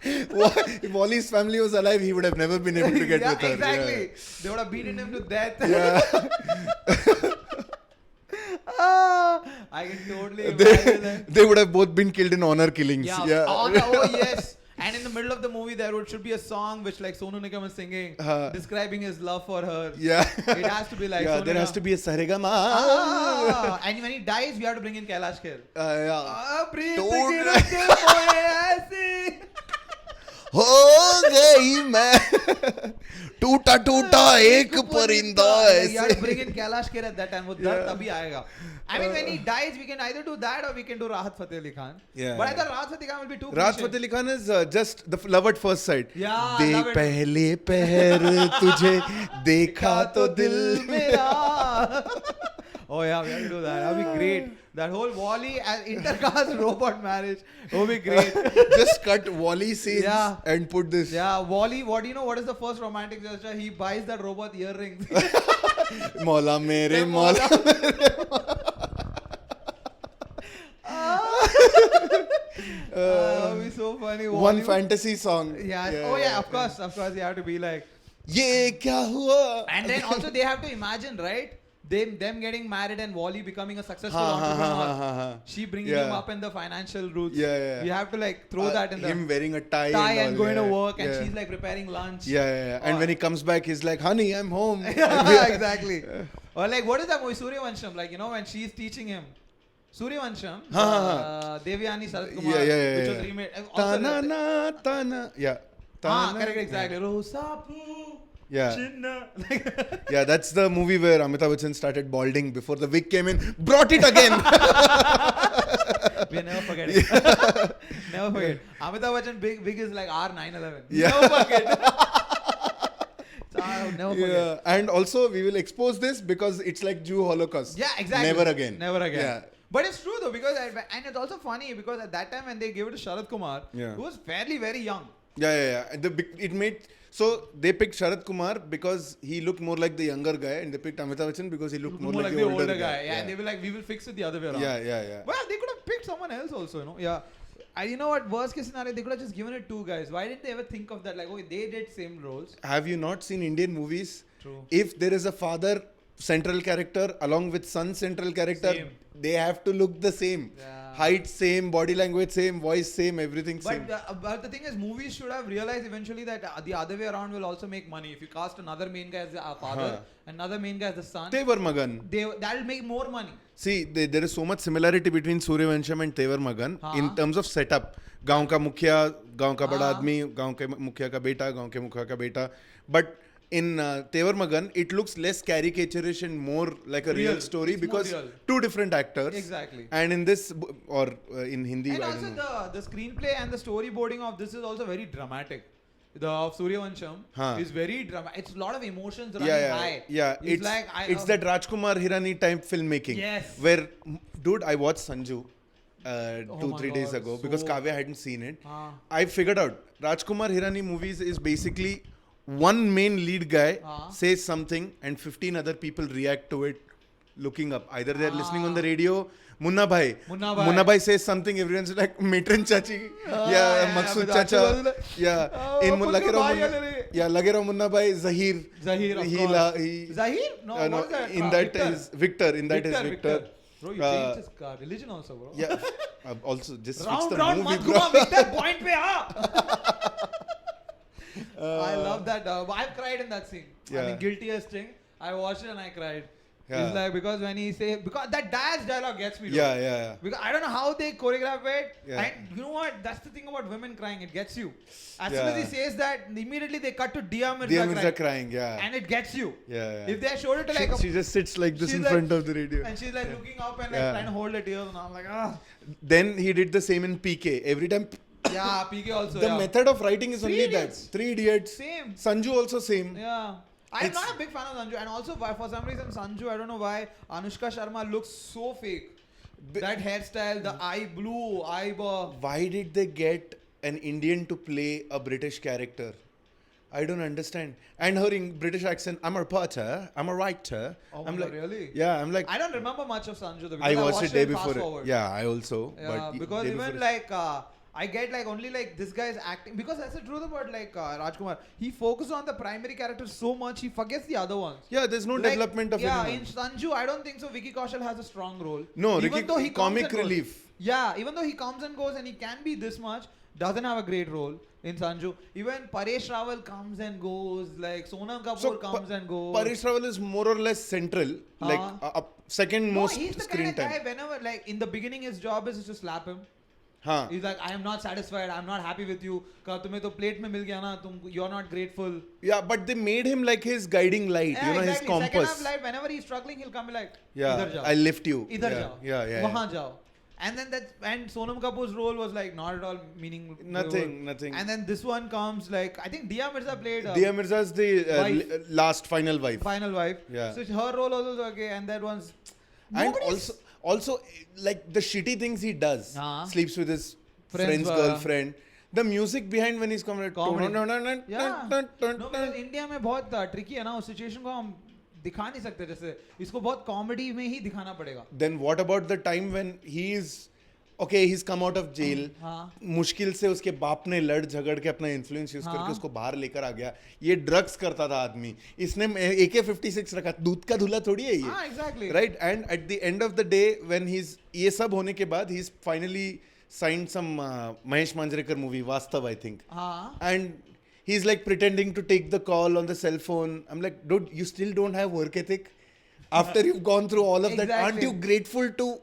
If Wally's family was alive, he would have never been able to get with her. Exactly. Yeah. They would have beaten him to death. I can totally imagine that. They would have both been killed in honor killings. Oh, yes. And in the middle of the movie, there should be a song which like Sonu Nigam is singing, describing his love for her. Yeah. It has to be like Sonu there has to be a Saregama. And when he dies, we have to bring in Kailash Kher. हो गई मैं टूटा टूटा एक परिंदा ऐसे. You have to bring in Kailash Kher at that time. वो दर्द तभी आएगा. I mean, when he dies, we can either do that or we can do Rahat Fateh Ali Khan. Yeah. But I thought Rahat Fateh Khan will be too. Rahat Fateh Ali Khan is just the love at first sight. Yeah. दे पहले पहर तुझे देखा तो दिल मेरा. Oh yeah, we have to do that. That would be great. That whole Wall-E and intercaste robot marriage would be great. Just cut Wall-E scenes and put this. Yeah, Wall-E, what do you know? What is the first romantic gesture? He buys that robot earrings. Maula mere Maula. That would be so funny. One fantasy song. Yeah. Oh yeah, of course. You have to be like, Ye kya hua? And then also they have to imagine, right? Them getting married and Wall-E becoming a successful entrepreneur. She bringing him up in the financial roots. Yeah. You have to like throw that in him wearing a tie and going to work, and she's like preparing lunch. Yeah. And when he comes back, he's like, honey, I'm home. Yeah, exactly. Or like, what is that movie, Suryavansham? Like, you know, when she's teaching him. Suryavansham, Devyani Sarath Kumar, Yeah. which was remade. Tana. Yeah. Correct, exactly. Rosapu. Yeah. Chinna. Yeah, that's the movie where Amitabh Bachchan started balding before the wig came in. Brought it again. We never forget it. Never forget. Amitabh Bachchan big is like R911. Yeah. Never forget. Never forget. Yeah. And also we will expose this because it's like Jew Holocaust. Yeah, exactly. Never again. Yeah. But it's true though, because and it's also funny because at that time when they gave it to Sharad Kumar, who was fairly very young. Yeah. It made so they picked Sharad Kumar because he looked more like the younger guy, and they picked Amitabh Bachchan because he looked more like the older guy. Yeah, and they were like, we will fix it the other way around. Yeah. Well, they could have picked someone else also, Yeah. And you know what? Worst case scenario, they could have just given it two guys. Why didn't they ever think of that? Like, oh, they did same roles. Have you not seen Indian movies? True. If there is a father central character along with son central character, they have to look the same. Yeah. Height same, body language same, voice same, everything same. But the thing is, movies should have realized eventually that the other way around will also make money. If you cast another main guy as the father, another main guy as the son, Tevar Magan. That'll make more money. See, there is so much similarity between Suryavansham and Tevar Magan in terms of setup. गांव का मुखिया, गांव का बड़ा आदमी, गांव के मुखिया का बेटा, गांव के मुखिया का बेटा. But in Tevar Magan, it looks less caricaturish and more like a real story because two different actors. Exactly. And in this, or in Hindi, and I also don't know. the screenplay and the storyboarding of this is also very dramatic. The of Suryavansham is very dramatic. It's a lot of emotions running high. Yeah. It's that Rajkumar Hirani type filmmaking. Yes. Where, dude, I watched Sanju 2-3 days ago because Kavya hadn't seen it. I figured out Rajkumar Hirani movies is basically one main lead guy says something and 15 other people react to it looking up. Either they're listening on the radio. Munna Bhai says something, everyone's like Matron Chachi, Maksud Chacha, in Lagero Munna Bhai, Zahir, of course. Zahir? No, what is that? In that is Victor. Victor. Bro, you changed his religion also, bro. Yeah. Also, just switch round, the movie, bro. Victor, point pe I love that. I've cried in that scene. I mean, guiltiest thing. I watched it and I cried. It's like because when he say because that dad's dialogue gets me. Yeah. Because I don't know how they choreograph it. And you know what? That's the thing about women crying. It gets you. As soon as he says that, immediately they cut to Dia Mirza crying. Yeah. And it gets you. Yeah. If they showed it to like she just sits like this in front of the radio. And she's like looking up and like trying to hold her tears. And I'm like, Then he did the same in PK. Every time. Yeah, PK also. The method of writing is only that. 3 Idiots. Same. Sanju also same. Yeah. I'm not a big fan of Sanju, and also for some reason Sanju, I don't know why, Anushka Sharma looks so fake. That hairstyle, the blue eyebrow. Why did they get an Indian to play a British character? I don't understand. And her British accent, I'm a reporter, I'm a writer. Oh, I'm like, really? Yeah, I'm like. I don't remember much of Sanju though. I watched it day before. Yeah, I also. Yeah, but because even like. I get like only like this guy's acting because that's the truth about like Rajkumar. He focuses on the primary character so much he forgets the other ones. Yeah, there's no development of anyone. Yeah, in Sanju, I don't think so. Vicky Kaushal has a strong role. No, Ricky, comic relief. Yeah, even though he comes and goes and he can be this much, doesn't have a great role in Sanju. Even Paresh Rawal comes and goes. Like Sonam Kapoor comes and goes. Paresh Rawal is more or less central, like second most he's the screen kind of time. Guy whenever like in the beginning his job is to slap him. He's like, I am not satisfied. I'm not happy with you. Tumhe to plate mein mil gaya na. You're not grateful. Yeah, but they made him like his guiding light. Yeah, his compass. Second half light. Whenever he's struggling, he'll come be like, Idhar jao. I'll lift you. Idhar jao. Yeah. Wahan jao. And then and Sonam Kapoor's role was like not at all meaningful. Nothing. And then this one comes like I think Dia Mirza played. Dia Mirza is the last final wife. Yeah. So her role was okay, and that one's. And also like the shitty things he does. Sleeps with his friend's girlfriend. The music behind when he's coming. No, because India में बहुत tricky है ना उस situation को हम दिखा नहीं सकते जैसे इसको बहुत comedy में ही दिखाना पड़ेगा. Then what about the time when he's come out of jail. मुश्किल से उसके बाप ने लड़ झगड़ के अपना influence यूज करके उसको बाहर लेकर आ गया. ये drugs करता था आदमी. इसने AK-56 रखा. दूध का धुला थोड़ी है ये. Exactly. Right? And at the end of the day when ये सब होने के बाद he's finally signed some Mahesh Manjrekar movie, Vastav, I think. And he's like pretending to take the call on the cell phone. I'm like, dude, you still don't have work ethic? After you've gone through all of that, aren't you grateful to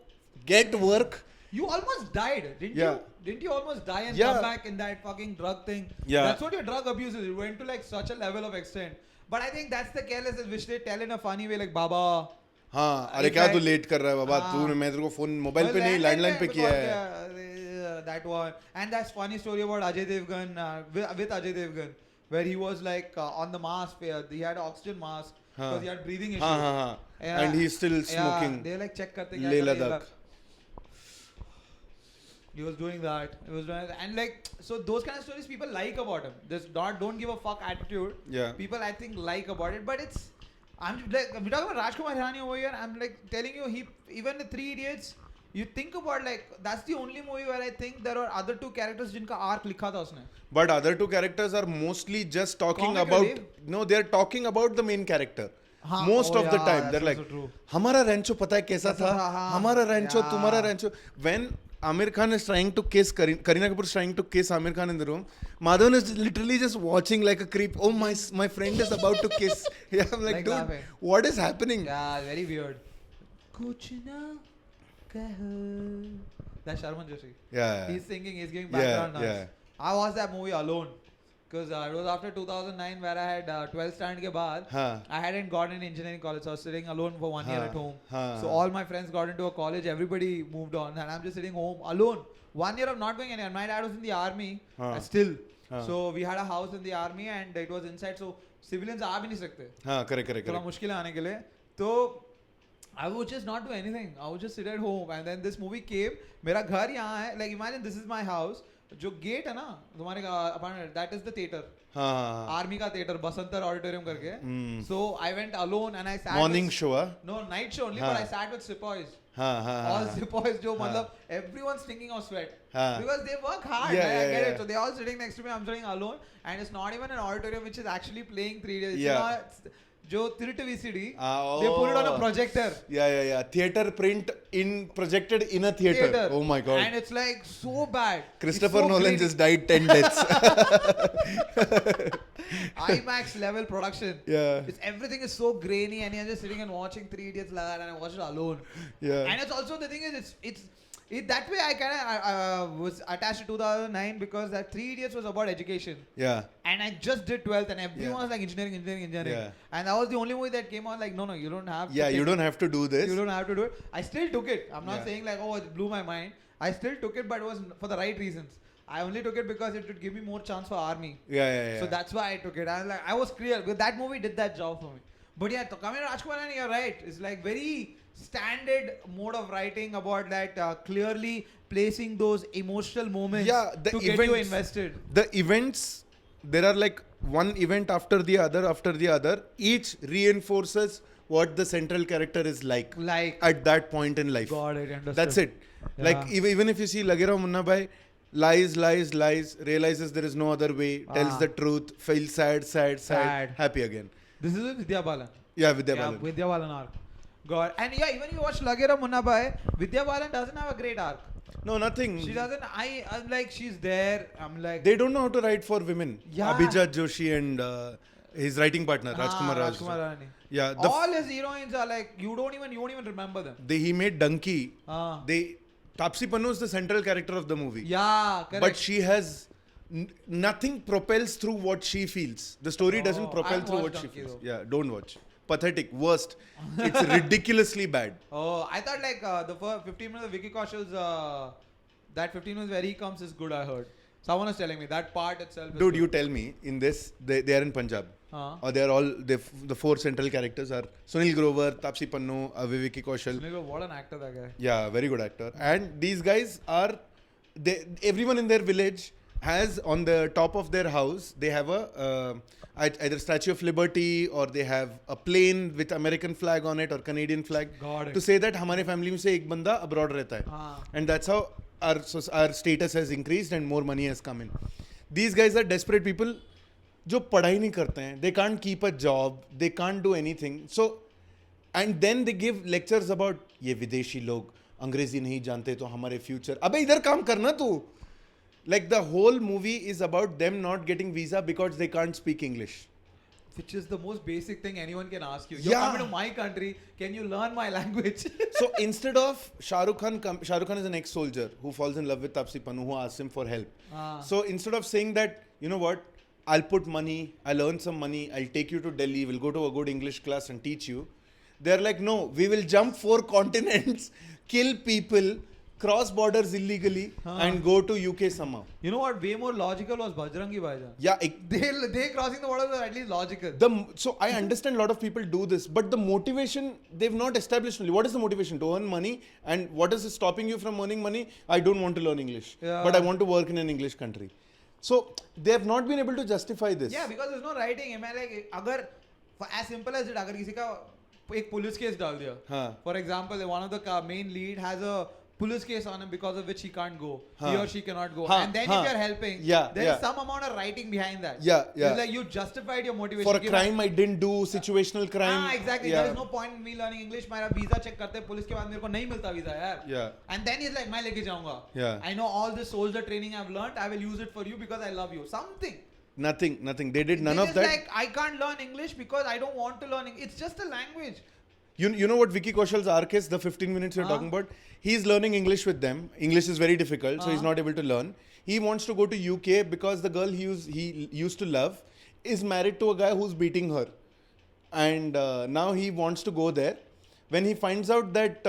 get work. You almost died, didn't Yeah. you? Didn't you almost die and Yeah. come back in that fucking drug thing? Yeah. That's what your drug abuse is. It went to like such a level of extent. But I think that's the carelessness which they tell in a funny way, like Baba. हाँ अरे क्या तू late कर रहा है बाबा हाँ. तू मैं तेरे को फोन मोबाइल पे नहीं लैंडलाइन पे किया है That one. And that's funny story about Ajay Devgan, with Ajay Devgan, where he was like on the mask, he had an oxygen mask because he had breathing issues. हाँ हाँ हाँ and he's still smoking. They like check karte Leh Ladakh. He was doing that. He was doing that. And like, so those kind of stories people like about him. This don't give a fuck attitude. Yeah. People I think like about it, but it's. I'm like we're talking about Rajkumar Hirani over here. I'm like telling you, he even the Three Idiots. You think about like that's the only movie where I think there are other two characters जिनका arc लिखा था उसने. But other two characters are mostly just talking Comic about relief? no, they're talking about the main character. हाँ, Most of the yeah, time, they're that's like, also true. हमारा रैंचो पता है कैसा था, हाँ, हमारा रैंचो, yeah. तुम्हारा रैंचो. When Amir Khan is trying to kiss Kareena Kapoor is trying to kiss Amir Khan in the room, Madhavan is literally just watching like a creep. Oh my friend is about to kiss. Yeah, I'm like dude, laughing. what is happening? Yeah, very weird. कुछ ना कहो. That's Sharman Joshi. Yeah. He's singing. He's giving background noise. Yeah. I watched that movie alone. Because it was after 2009 where I had 12th standard ke baad. I hadn't gotten in engineering college, so I was sitting alone for 1 year at home. So all my friends got into a college, everybody moved on, and I'm just sitting home alone. 1 year of not going anywhere. My dad was in the army, still. So we had a house in the army and it was inside, so civilians aa bhi nahi sakte. Correct. थोड़ा मुश्किल है आने के लिए. तो I would just not do anything. I would just sit at home, and then this movie came. मेरा घर यहाँ है. Like imagine this is my house. जो गेट है ना तुम्हारे apartment that is the theatre army का थिएटर बसंतर ऑडिटोरियम करके so I went alone and I sat morning show no night show only but I sat with sepoys all sepoys जो मतलब everyone's thinking of sweat because they work hard. I get it. So they all sitting next to me, I'm sitting alone, and it's not even an auditorium which is actually playing 3 days. It's जो तिरट VCD, they put it on a projector. Yeah. Theater print projected in a theater. Oh my god. And it's like so bad. Christopher Nolan just died 10 deaths. IMAX level production. Yeah. Everything is so grainy, and you're just sitting and watching 3 Idiots like that, and I watched it alone. Yeah. And it's also the thing is that way I kind of was attached to 2009 because that 3 Idiots was about education. Yeah. And I just did 12th and everyone was like engineering. Yeah. And that was the only movie that came out like, no, you don't have to. Yeah, you don't have to do this. You don't have to do it. I still took it. I'm not saying like, oh, it blew my mind. I still took it, but it was for the right reasons. I only took it because it would give me more chance for army. Yeah. So that's why I took it. I was clear. Because that movie did that job for me. But yeah, coming to Rajkumar Hirani, you're right. It's like very standard mode of writing about that clearly placing those emotional moments to get you invested. The events, there are like one event after the other. Each reinforces what the central character is like at that point in life. Got it, understood. That's it. Yeah. Like even if you see Lagera Munna Bhai, lies, realizes there is no other way, tells the truth, feels sad, happy again. This is with Vidya Balan. Yeah, Vidya Balan. Vidya Balan arc. God. And yeah, even if you watch Lagera Munna Bhai, Vidya Balan doesn't have a great arc. No, nothing. She doesn't. I'm like, she's there. I'm like. They don't know how to write for women. Yeah. Abhijat Joshi and his writing partner, Rajkumar Hirani. Yeah. All his heroines are like, you don't even remember them. He made Donkey. Tapsi Pannu is the central character of the movie. Yeah, correct. But she has nothing propels through what she feels. The story doesn't propel through what she feels. Though. Yeah, don't watch. Pathetic, worst. It's ridiculously bad. Oh, I thought like the first 15 minutes of Vicky Kaushal's that 15 minutes where he comes is good. I heard someone was telling me that part itself. Dude, you tell me. In this, they are in Punjab. Or they are all the 4 central characters are Sunil Grover, Tapsi Pannu, Vicky Kaushal. Sunil Grover, what an actor that guy. Yeah, very good actor. And these guys are everyone in their village has on the top of their house they have a either Statue of Liberty or they have a plane with American flag on it or Canadian flag to say that हमारे family में से एक बंदा abroad रहता है. And that's how our status has increased and more money has come in. These guys are desperate people जो पढ़ाई नहीं करते हैं. They can't keep a job. They can't do anything. So and then they give lectures about ये विदेशी लोग अंग्रेजी नहीं जानते तो हमारे future. अबे इधर काम करना तू. Like the whole movie is about them not getting visa because they can't speak English. which is the most basic thing anyone can ask you. You're coming to my country, can you learn my language? So instead of Shah Rukh Khan is an ex-soldier who falls in love with Taapsee Pannu, who asks him for help. So instead of saying that, you know what, I'll put money, I'll earn some money, I'll take you to Delhi, we'll go to a good English class and teach you. They're like, no, we will jump 4 continents, kill people, cross borders illegally and go to UK somehow. You know what way more logical was Bajrangi Bhaijaan? Yeah. They crossing the border was at least logical. So I understand a lot of people do this, but the motivation, they've not established only. What is the motivation? To earn money. And what is stopping you from earning money? I don't want to learn English, but I want to work in an English country. So they have not been able to justify this. Yeah, because there's no writing. Like, agar, as simple as it, agar kisi ka ek police case dal diya. For example, one of the main lead has a police case on him because of which he can't go. He or she cannot go. And then if you're helping, there is some amount of writing behind that. It's like you justified your motivation. For a crime I didn't do, situational crime. Exactly. There is no point in me learning English. My visa check karte police ke baad mere ko nahi milta visa yaar. And then he's like, main leke jaunga. I know all this soldier training I've learned. I will use it for you because I love you. Something. Nothing. They did none of that. Like, I can't learn English because I don't want to learn English. It's just a language. You know what Vicky Kaushal's arc is, the 15 minutes you're talking about? He's learning English with them. English is very difficult, so he's not able to learn. He wants to go to UK because the girl he used to love is married to a guy who's beating her. And now he wants to go there. When he finds out that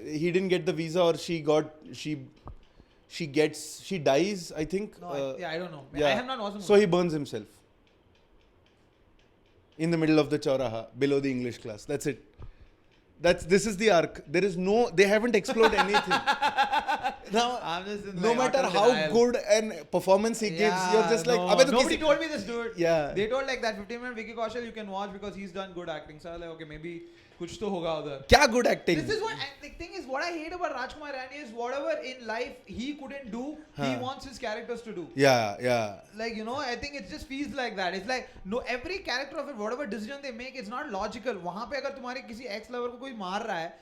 he didn't get the visa or she dies, I think. No, I don't know. I have not watched the movie. So he burns himself. In the middle of the Chauraha, below the English class. That's it. This is the arc. They haven't explored anything. Now, no matter how good an performance he gives, you're just like, nobody told me this, dude. Yeah. They told like that 15-minute Vicky Kaushal you can watch because he's done good acting. So I was like, okay, maybe kuch to hoga udhar. Kya good acting? This is what, and the thing is, what I hate about Rajkumar Hirani is whatever in life he couldn't do, he wants his characters to do. Yeah. Like, you know, I think it just feels like that. It's like, no, every character of it, whatever decision they make, it's not logical. Wahan pe agar tumhare kisi ex-lover ko koi maar raha hai,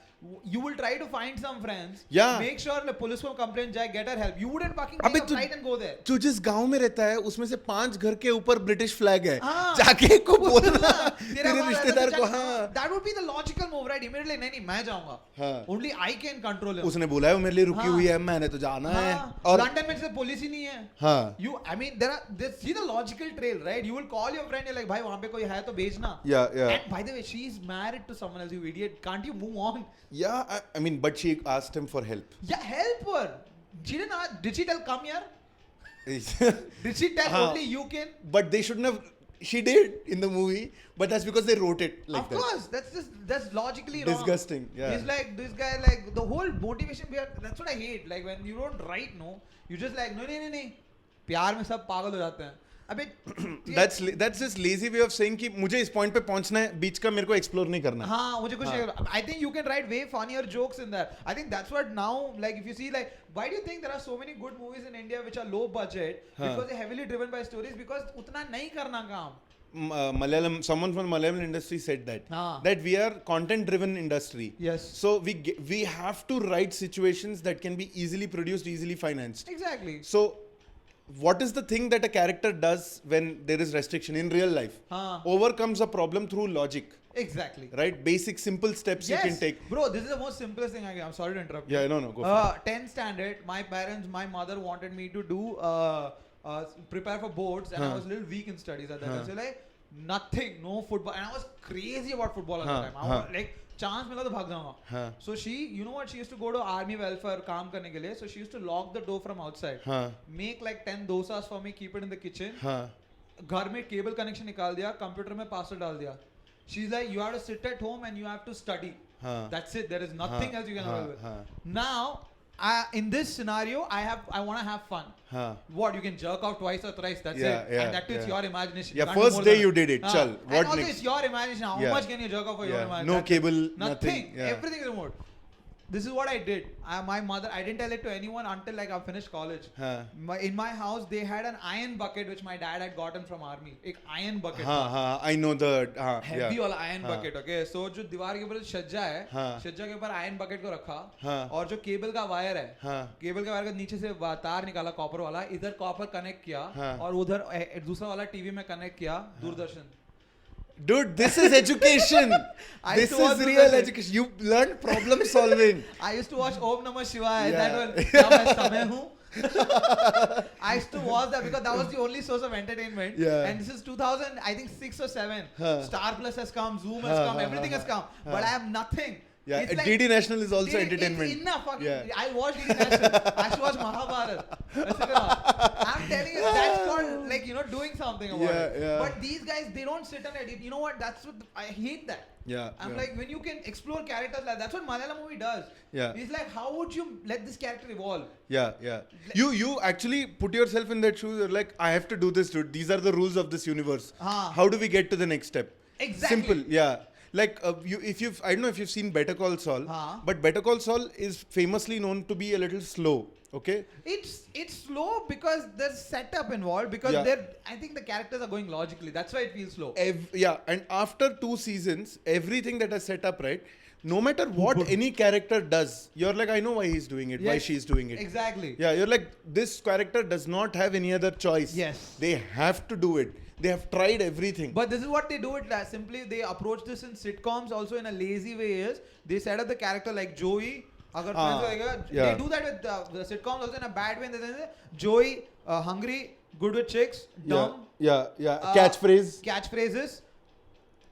you will try to find some friends. Make sure the police को complaint जाए, get her help. You wouldn't fucking take a flight and go there. तू जिस गांव में रहता है उसमें से 5 घर के ऊपर ब्रिटिश फ्लैग है. जाके को बोलना तेरे रिश्तेदार को. That would be the logical move, right? Immediately नहीं मैं जाऊंगा. Only I can control him. उसने बोला है वो मेरे लिए रुकी हुई है, मैंने तो जाना है. और लंदन में से पुलिस ही नहीं है. I mean see the logical trail, right? You will call your friend, you're like भाई वहाँ पे कोई है तो भेजना. And by the way, she's married to someone else, you idiot. Can't you move on? Yeah, I mean, but she asked him for help. Yeah, help her. She didn't ask. Did she tell come here? Did she tell only you can? But they shouldn't have. She did in the movie, but that's because they wrote it like that. Of course, that's logically wrong. Disgusting. Yeah. It's like this guy, like the whole motivation behind. That's what I hate. Like when you don't write, you just like no. प्यार में सब पागल हो जाते हैं. That's just lazy way of saying कि मुझे इस point पे पहुंचना है, बीच का मेरे को explore नहीं करना. हाँ, मुझे कुछ. I think you can write way funnier jokes in that. I think that's what now, like if you see, like why do you think there are so many good movies in India which are low budget? Because they're heavily driven by stories. Because उतना नहीं करना काम. Someone from Malayalam industry said that we are content driven industry. Yes. So we have to write situations that can be easily produced, easily financed. Exactly. So what is the thing that a character does when there is restriction in real life? Overcomes a problem through logic. Exactly. Right? Basic, simple steps you can take. Bro, this is the most simplest thing I'm sorry to interrupt. Yeah, no, go for it. 10th standard, my mother wanted me to do, prepare for boards and I was a little weak in studies at that time. So like, nothing, no football. And I was crazy about football at that time. I was like, chance मिला तो भाग जाऊंगा. So she, you know what, she used to go to army welfare काम करने के लिए. So she used to lock the door from outside. Make like 10 dosas for me, keep it in the kitchen. घर में cable connection निकाल दिया, computer में password डाल दिया. She's like, you have to sit at home and you have to study. That's it. There is nothing else you can do. Now, in this scenario, I want to have fun. What, you can jerk out twice or thrice, that's it. And that is your imagination. Yeah, first day you did it. Chal. What and also next? It's your imagination. How much can you jerk out for your imagination? No cable, nothing. Everything is remote. this is what I did. My mother, I didn't tell it to anyone until like I finished college. In my house, they had an iron bucket which my dad had gotten from army. एक iron bucket. I know the heavy वाला iron bucket. Okay, so जो दीवार के ऊपर छज्जा है, छज्जा के ऊपर iron bucket को रखा, और जो केबल का वायर है, केबल का वायर का नीचे से तार निकाला कॉपर वाला, इधर कॉपर कनेक्ट किया, और उधर दूसरा वाला टीवी में कनेक्ट किया, Doordarshan. Dude, this is education. This is real education. You learned problem solving. I used to watch Om Namah Shivaya. That one. Now मैं समय हूँ. I used to watch that because that was the only source of entertainment. Yeah. And this is 2000, I think 6 or 7. Star Plus has come, Zoom has come, everything has come. But I have nothing. Yeah, it's like, DD National is also entertainment. It's enough. I'll watch DD National. I should watch Mahabharat. I'm telling you, that's called like, doing something about it. Yeah. But these guys, they don't sit and edit. You know what? That's what I hate that. I'm like, when you can explore characters like that's what Malayalam movie does. It's like, how would you let this character evolve? You actually put yourself in that shoes. You're like, I have to do this, dude. These are the rules of this universe. How do we get to the next step? Exactly. Simple. Like I don't know if you've seen Better Call Saul, but Better Call Saul is famously known to be a little slow. Okay. It's slow because there's setup involved because I think the characters are going logically. That's why it feels slow. And after 2 seasons, everything that is set up, right? No matter what any character does, you're like, I know why he's doing it, why she's doing it. Exactly. Yeah, you're like, this character does not have any other choice. Yes. They have to do it. They have tried everything. But this is what they do it simply. They approach this in sitcoms also in a lazy way. Is they set up the character like Joey. They do that with the sitcoms also in a bad way. Joey, hungry, good with chicks, dumb. Catchphrases.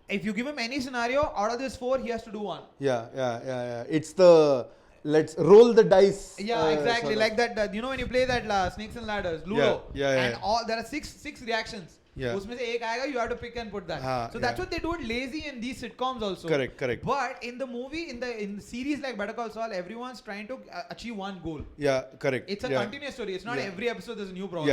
If you give him any scenario, out of this 4, he has to do one. It's the let's roll the dice. Exactly. Like that. When you play that Snakes and Ladders, Ludo. And all there are six reactions. उसमें से एक आएगा, you have to pick and put that. So that's what they do it lazy in these sitcoms also. Correct. But in the movie, in the series like Better Call Saul, everyone's trying to achieve one goal. Correct. It's a continuous story. It's not every episode there's a new problem.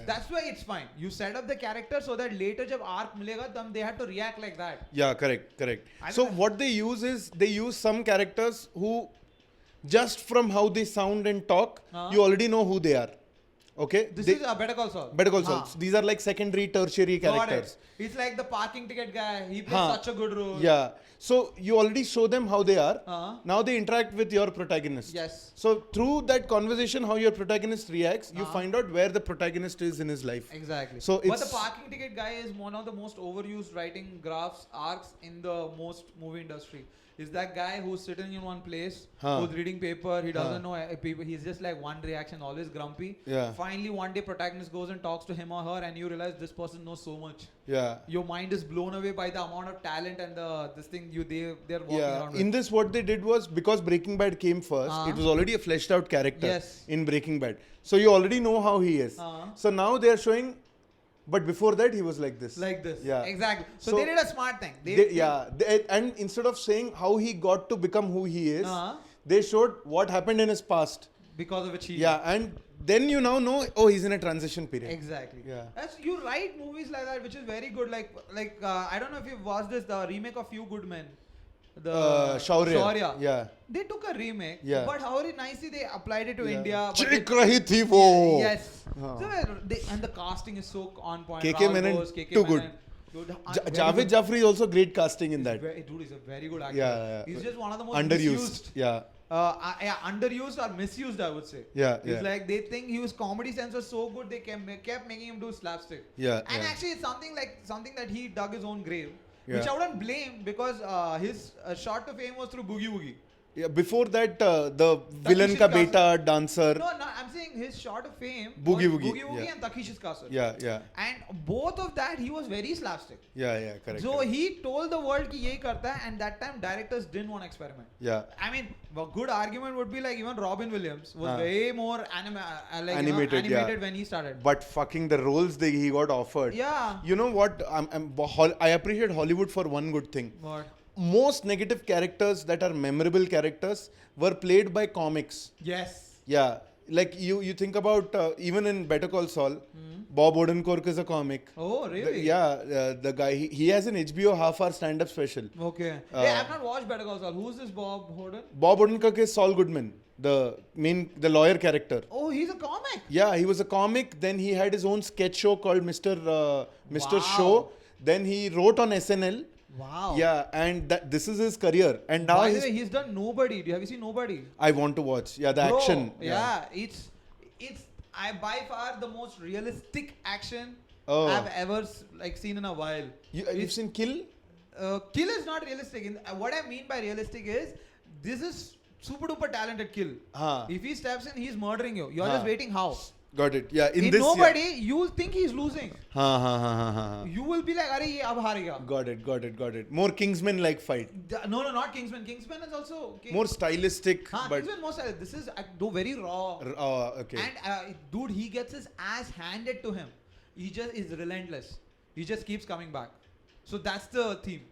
That's why it's fine. You set up the character so that later जब arc मिलेगा, then they have to react like that. Correct. So what they use is they use some characters who just from how they sound and talk, you already know who they are. Okay. This is Better Call Saul. Better Call Saul. These are like secondary, tertiary characters. It's like the parking ticket guy. He plays such a good role. So you already show them how they are. Now they interact with your protagonist. Yes. So through that conversation, how your protagonist reacts, you find out where the protagonist is in his life. Exactly. So but the parking ticket guy is one of the most overused writing arcs in the most movie industry. Is that guy who's sitting in one place, who's reading paper, he doesn't know people, he's just like one reaction, always grumpy. Finally one day protagonist goes and talks to him or her and you realize this person knows so much. Your mind is blown away by the amount of talent and they're walking around with. In this what they did was, because Breaking Bad came first, it was already a fleshed out character in Breaking Bad. So you already know how he is. So now they're showing, but before that he was like this. Exactly. So they did a smart thing. And instead of saying how he got to become who he is, they showed what happened in his past. Because of which he... and then you now know, he's in a transition period. Exactly. You write movies like that, which is very good. Like I don't know if you've watched this, the remake of Few Good Men. Shaurya. They took a remake, but how nicely they applied it to India. Yes. And the casting is so on point. KK Menon, too good. Javed Jaffrey is also great casting in that. Dude, he's a very good actor. He's just one of the most underused. Underused or misused, I would say. It's like they think his comedy sense was so good, they kept making him do slapstick. Actually, it's something that he dug his own grave. Which I wouldn't blame because his shot to fame was through Boogie Woogie. Before that, the villain ka beta dancer. No, I'm saying his shot of fame Boogie was Woogie. Boogie Woogie and Takish's Castle. And both of that, he was very slapstick. Correct. So he told the world ki yehi karta hai, and that time directors didn't want to experiment. I mean, a good argument would be like even Robin Williams was way more animated when he started. But fucking the roles he got offered. You know what? I appreciate Hollywood for one good thing. What? Most negative characters that are memorable characters were played by comics. Yes. like you think about even in Better Call Saul, Bob Odenkirk is a comic. Oh, really? The guy, he has an HBO half-hour stand-up special. Okay. Hey, I've not watched Better Call Saul. Who's this Bob Hoden? Bob Odenkirk is Saul Goodman, the lawyer character. Oh, he's a comic. Yeah, he was a comic. Then he had his own sketch show called Mr. Show. Then he wrote on SNL. Wow. Yeah, and this is his career. And now by the way, he's done Nobody. Have you seen Nobody? I want to watch. Yeah, the action. Yeah, it's by far the most realistic action Oh. I've ever seen in a while. You've seen Kill? Kill is not realistic. What I mean by realistic is this is super duper talented Kill. If he steps in, he's murdering you. You're just waiting how. Got it. Yeah. In this, Nobody, you'll think he's losing. Ha. You will be like, "Arey, ye ab harega." Got it. More Kingsman-like fight. No, not Kingsman. Kingsman is also more stylistic. But Kingsman more stylistic. This is very raw. Okay. And dude, he gets his ass handed to him. He just is relentless. He just keeps coming back. So that's the theme.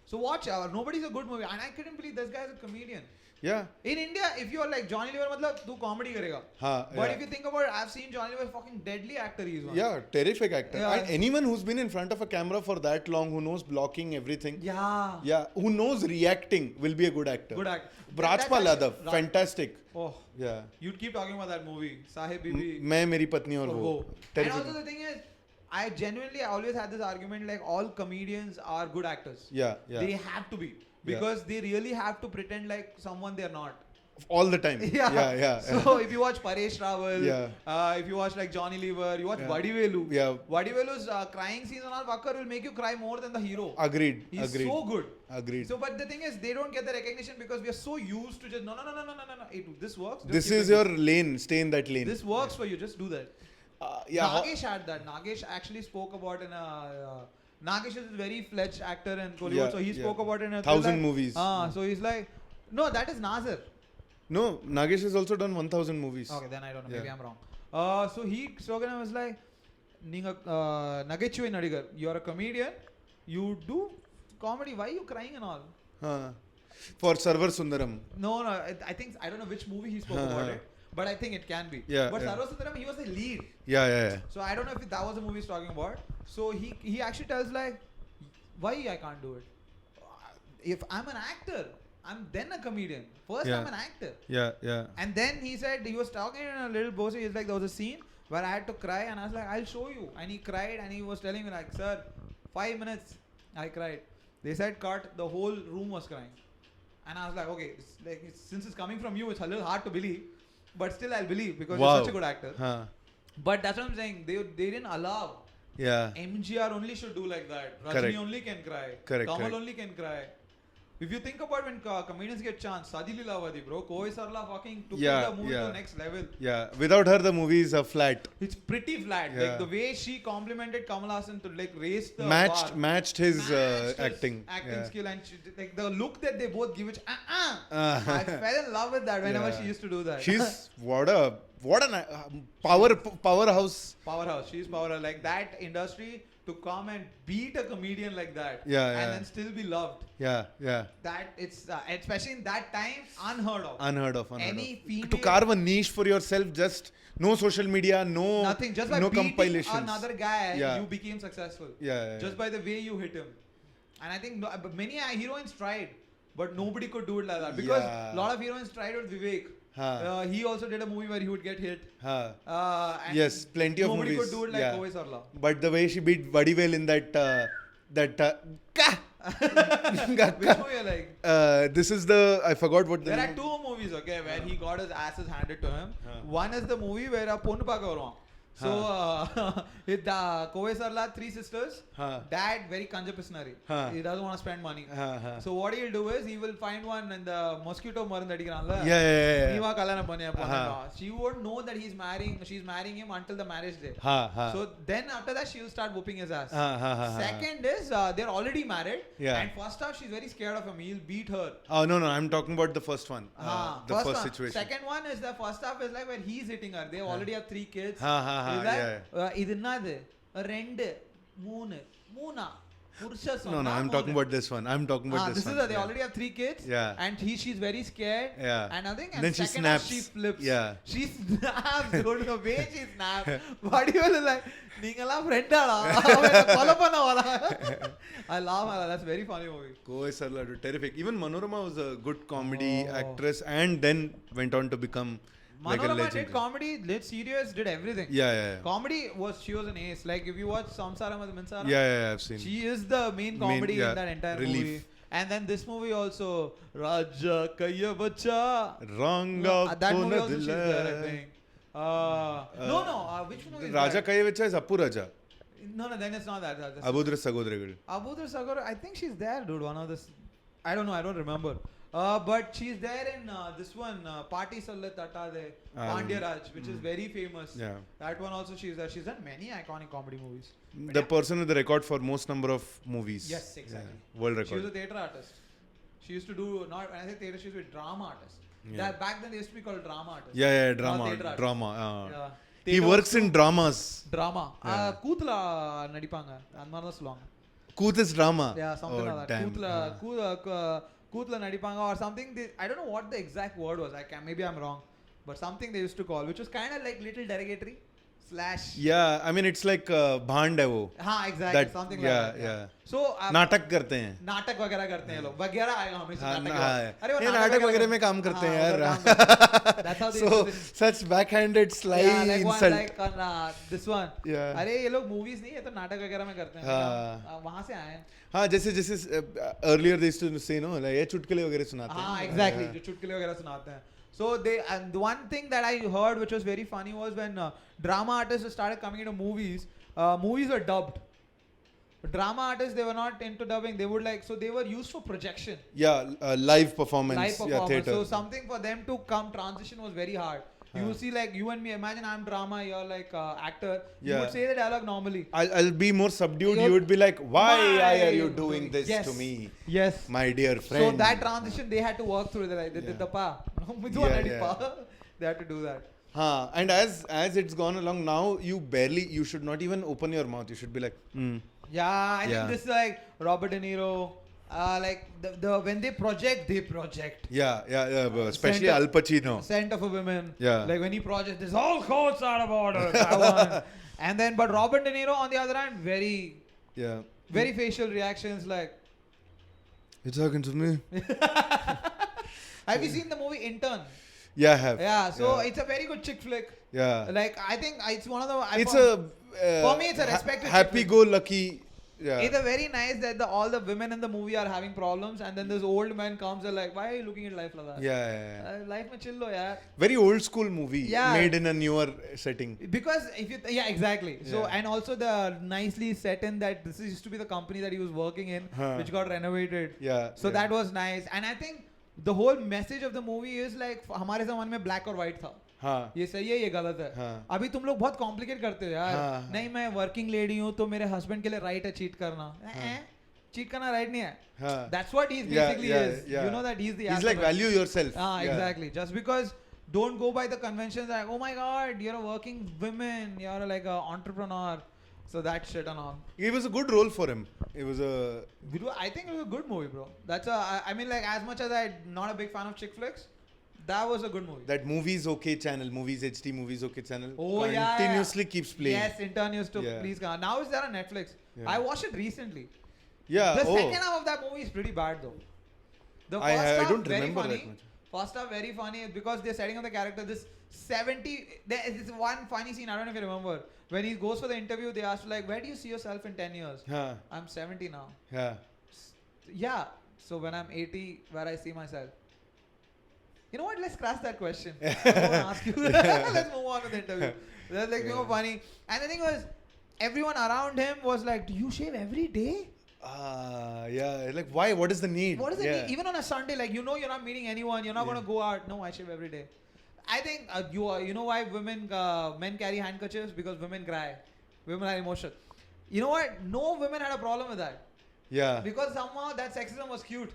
So watch. Nobody's a good movie, and I couldn't believe this guy is a comedian. Yeah. In India, if you're like Johnny Lever, matlab, tu comedy karega. But if you think about it, I've seen Johnny Lever, fucking deadly actor he is one. Yeah, terrific actor. Yeah. And anyone who's been in front of a camera for that long, who knows blocking, everything. Yeah. Who knows reacting will be a good actor. Good actor. Rajkumar Hirani, fantastic. Oh. Yeah. You'd keep talking about that movie, Sahib Bibi. मैं मेरी पत्नी और वो. And also the thing is, I genuinely always had this argument like all comedians are good actors. Yeah. They have to be. Because they really have to pretend like someone they're not. All the time. Yeah. So if you watch Paresh Rawal, Yeah. If you watch like Johnny Lever, you watch Yeah. Vadivelu. Yeah. Vadivelu's crying scenes and all Vakkar will make you cry more than the hero. Agreed. He's so good. Agreed. So, but the thing is, they don't get the recognition because we are so used to just no. Hey, dude, this works. Just This keep is it. your lane. Stay in that lane. This works for you. Just do that. Nagesh had that. Nagesh actually spoke about in a. Nagesh is a very fledged actor in Bollywood, so he spoke about it in 1,000 movies. So he's like, no, that is Nazir. No, Nagesh has also done 1,000 movies. Okay, then I don't know. Maybe I'm wrong. So he spoke and was like, Nagechu in Nadigar, you're a comedian, you do comedy, why are you crying and all? For Sarvar Sundaram. No, I think, I don't know which movie he spoke about it, but I think it can be. But Sarvar Sundaram, he was the lead. Yeah. So I don't know if that was the movie he's talking about. So he actually tells like, why I can't do it? If I'm an actor, I'm then a comedian. First I'm an actor. Yeah. And then he said, he was talking in a little boss, he's like, there was a scene where I had to cry and I was like, I'll show you. And he cried and he was telling me like, sir, 5 minutes. I cried. They said cut, the whole room was crying. And I was like, okay, since it's coming from you, it's a little hard to believe. But still I'll believe because you're such a good actor. But that's what I'm saying. They didn't allow. Yeah. MGR only should do like that. Rajni Correct. only can cry. Correct. Kamal only can cry. If you think about when comedians get chance, Sadi Lilavadi, bro, Kohei Sarla fucking took the movie to the next level. Yeah. Without her, the movie is flat. It's pretty flat. Yeah. Like the way she complimented Kamal Haasan to like raise the matched his acting skill and like the look that they both give it. I fell in love with that whenever she used to do that. She's what an powerhouse. She's powerhouse. Like that industry to come and beat a comedian like that. Yeah. And then still be loved. Yeah. That it's especially in that time unheard of. Any female to carve a niche for yourself, just no social media, no nothing, just by no beating compilations. Another guy, you became successful. Just by the way you hit him. And I think many heroines tried, but nobody could do it like that because a lot of heroines tried with Vivek. He also did a movie where he would get hit. And yes, plenty of nobody movies. Could do it like Kohei Sarla. But the way she beat Vadivel in that Which movie you like? This is I forgot what the There are two movies, okay, where he got his asses handed to him. One is the movie where a ponnu paaka varuvan. So, Kohei Sarla, 3 sisters. Dad, very kanjapisnari. He doesn't want to spend money. So, what he'll do is, he will find one in the mosquito marundu adikiraanla. Niva kalyanam panniya. She won't know that she's marrying him until the marriage day. So, then after that, she'll start whooping his ass. Second is, they're already married. And first half, she's very scared of him. He'll beat her. Oh, no, I'm talking about the first one. The first situation. Second one is the first half is like when he's hitting her. They already have 3 kids. இது என்னது 2 3 மூணா Purusha song. No, I'm talking about this one. I'm talking about this one. They already have 3 kids. Yeah. And she's very scared. Yeah. And I think then she second half snaps. she flips. Yeah. She snaps, dude. The way she snaps. What you like? Ningala friend I laugh. That's a very funny movie. Koi Sarla, terrific. Even Manorama was a good comedy actress and then went on to become like a Manorama legend. did comedy, did serious, did everything. Yeah. Comedy she was an ace. Like if you watch Samsara Madhaminsara, Yeah, I've seen. she is the main comedy in that entire relief. movie. And then this movie also, Raja Kaya Bacha. Ranga That movie also Puna she's there, I think. Which movie is Raja that? Kayevicha is Appu Raja. No, then it's not that. That's Abudra Sagodregal. Abudra Sagar, I think she's there, dude. One of this. I don't know, I don't remember. But she's there in this one, Party Sallat Tatade, Pandyaraj, which is very famous. Yeah. That one also she's there. She's done many iconic comedy movies. The person with the record for most number of movies. Yes, exactly. Yeah. World She was a record. theatre artist. She used to do, not when I say theatre, she used to be a drama artist. Yeah. That back then they used to be called drama artists. Yeah, Not drama. theatre artists. Drama. Yeah. He Theatre works also- in dramas. Drama. Yeah. Kootla nadipanga. Another song. Kooth is drama. Yeah, something like that. Damn. Kootla nadipanga or something. I don't know what the exact word was. Maybe I'm wrong. But something they used to call, which was kind of like little derogatory / Yeah, I mean it's like bhand hai wo. हाँ exactly something like that. Yeah. So नाटक करते हैं. नाटक वगैरह करते हैं लोग. वगैरह आएगा हमेशा हाँ, नाटक. हाँ, अरे वो ये नाटक वगैरह में काम करते हैं यार. That's how they So do this. such backhanded sly Yeah, like one insult. like on this one. Yeah. अरे ये लोग movies नहीं ये तो नाटक वगैरह में करते हैं. हाँ. वहाँ से आए हैं. हाँ जैसे earlier they used to say no like ये चुटकुले वगैरह सुनाते हैं. हाँ exactly जो चुटकुले वगैरह सुनाते हैं. So and the one thing that I heard which was very funny was when drama artists started coming into movies, movies were dubbed. Drama artists, they were not into dubbing. They would they were used for projection. Yeah, live performance. Yeah, theater. So something for them to come transition was very hard. You will see you and me, imagine I'm drama, you're like actor. You would say the dialogue normally. I'll be more subdued. You would be like, why are you doing this to me? Yes. My dear friend. So that transition they had to work through. They had to do that. And as it's gone along now, you should not even open your mouth. You should be like, Yeah, I think this is like Robert De Niro. When they project. Yeah. Especially Al Pacino. Scent of a Woman. Yeah. Like when he projects, this all courts out of order. That one. And then, but Robert De Niro on the other hand, very facial reactions like. It's talking to me. Have you seen the movie Intern? Yeah, I have. Yeah, so it's a very good chick flick. Yeah. Like I think it's one of the. For me, it's a respected. Happy-go-lucky. Yeah. It's a very nice that all the women in the movie are having problems, and then this old man comes and like, why are you looking at life like that? Yeah. Life mein chill lo, yaar. Very old school movie. Made in a newer setting. Because exactly. So and also the nicely set in that this used to be the company that he was working in, which got renovated. Yeah. So that was nice, and I think the whole message of the movie is like हमारे ज़माने में black और white था. हाँ. ये सही है ये गलत है. अभी तुम लोग बहुत कॉम्प्लिकेट करते हो यार. नहीं मैं वर्किंग लेडी हूँ तो मेरे हस्बैंड के लिए राइट है चीट करना. चीट करना राइट नहीं है. That's what he basically is. You know that he's the. He's like value yourself. Exactly. Just because don't go by the conventions like oh my god you're a working woman, you're like a entrepreneur. So that shit and all. It was a good role for him. It was a. I think it was a good movie, bro. I mean, like as much as I'm not a big fan of chick flicks, that was a good movie. That Movies OK channel, Movies HD, Movies OK channel, continuously keeps playing. Yes, intern used to please come. Now it's there on Netflix. I watched it recently. Yeah. The second half of that movie is pretty bad though. The first half, I don't very remember funny. that much. First half very funny because they're setting up the character. There is one funny scene, I don't know if you remember. When he goes for the interview, they ask like, where do you see yourself in 10 years? I'm 70 now. Yeah. So when I'm 80, where I see myself? You know what? Let's scratch that question. I won't ask you. Let's move on with the interview. That's like funny. And the thing was, everyone around him was like, do you shave every day? Like why? What is the need? What is the need? Even on a Sunday, like you're not meeting anyone, you're not going to go out. No, I shave every day. I think you know why men carry handkerchiefs? Because women cry. Women are emotional. You know what? No women had a problem with that. Yeah. Because somehow that sexism was cute.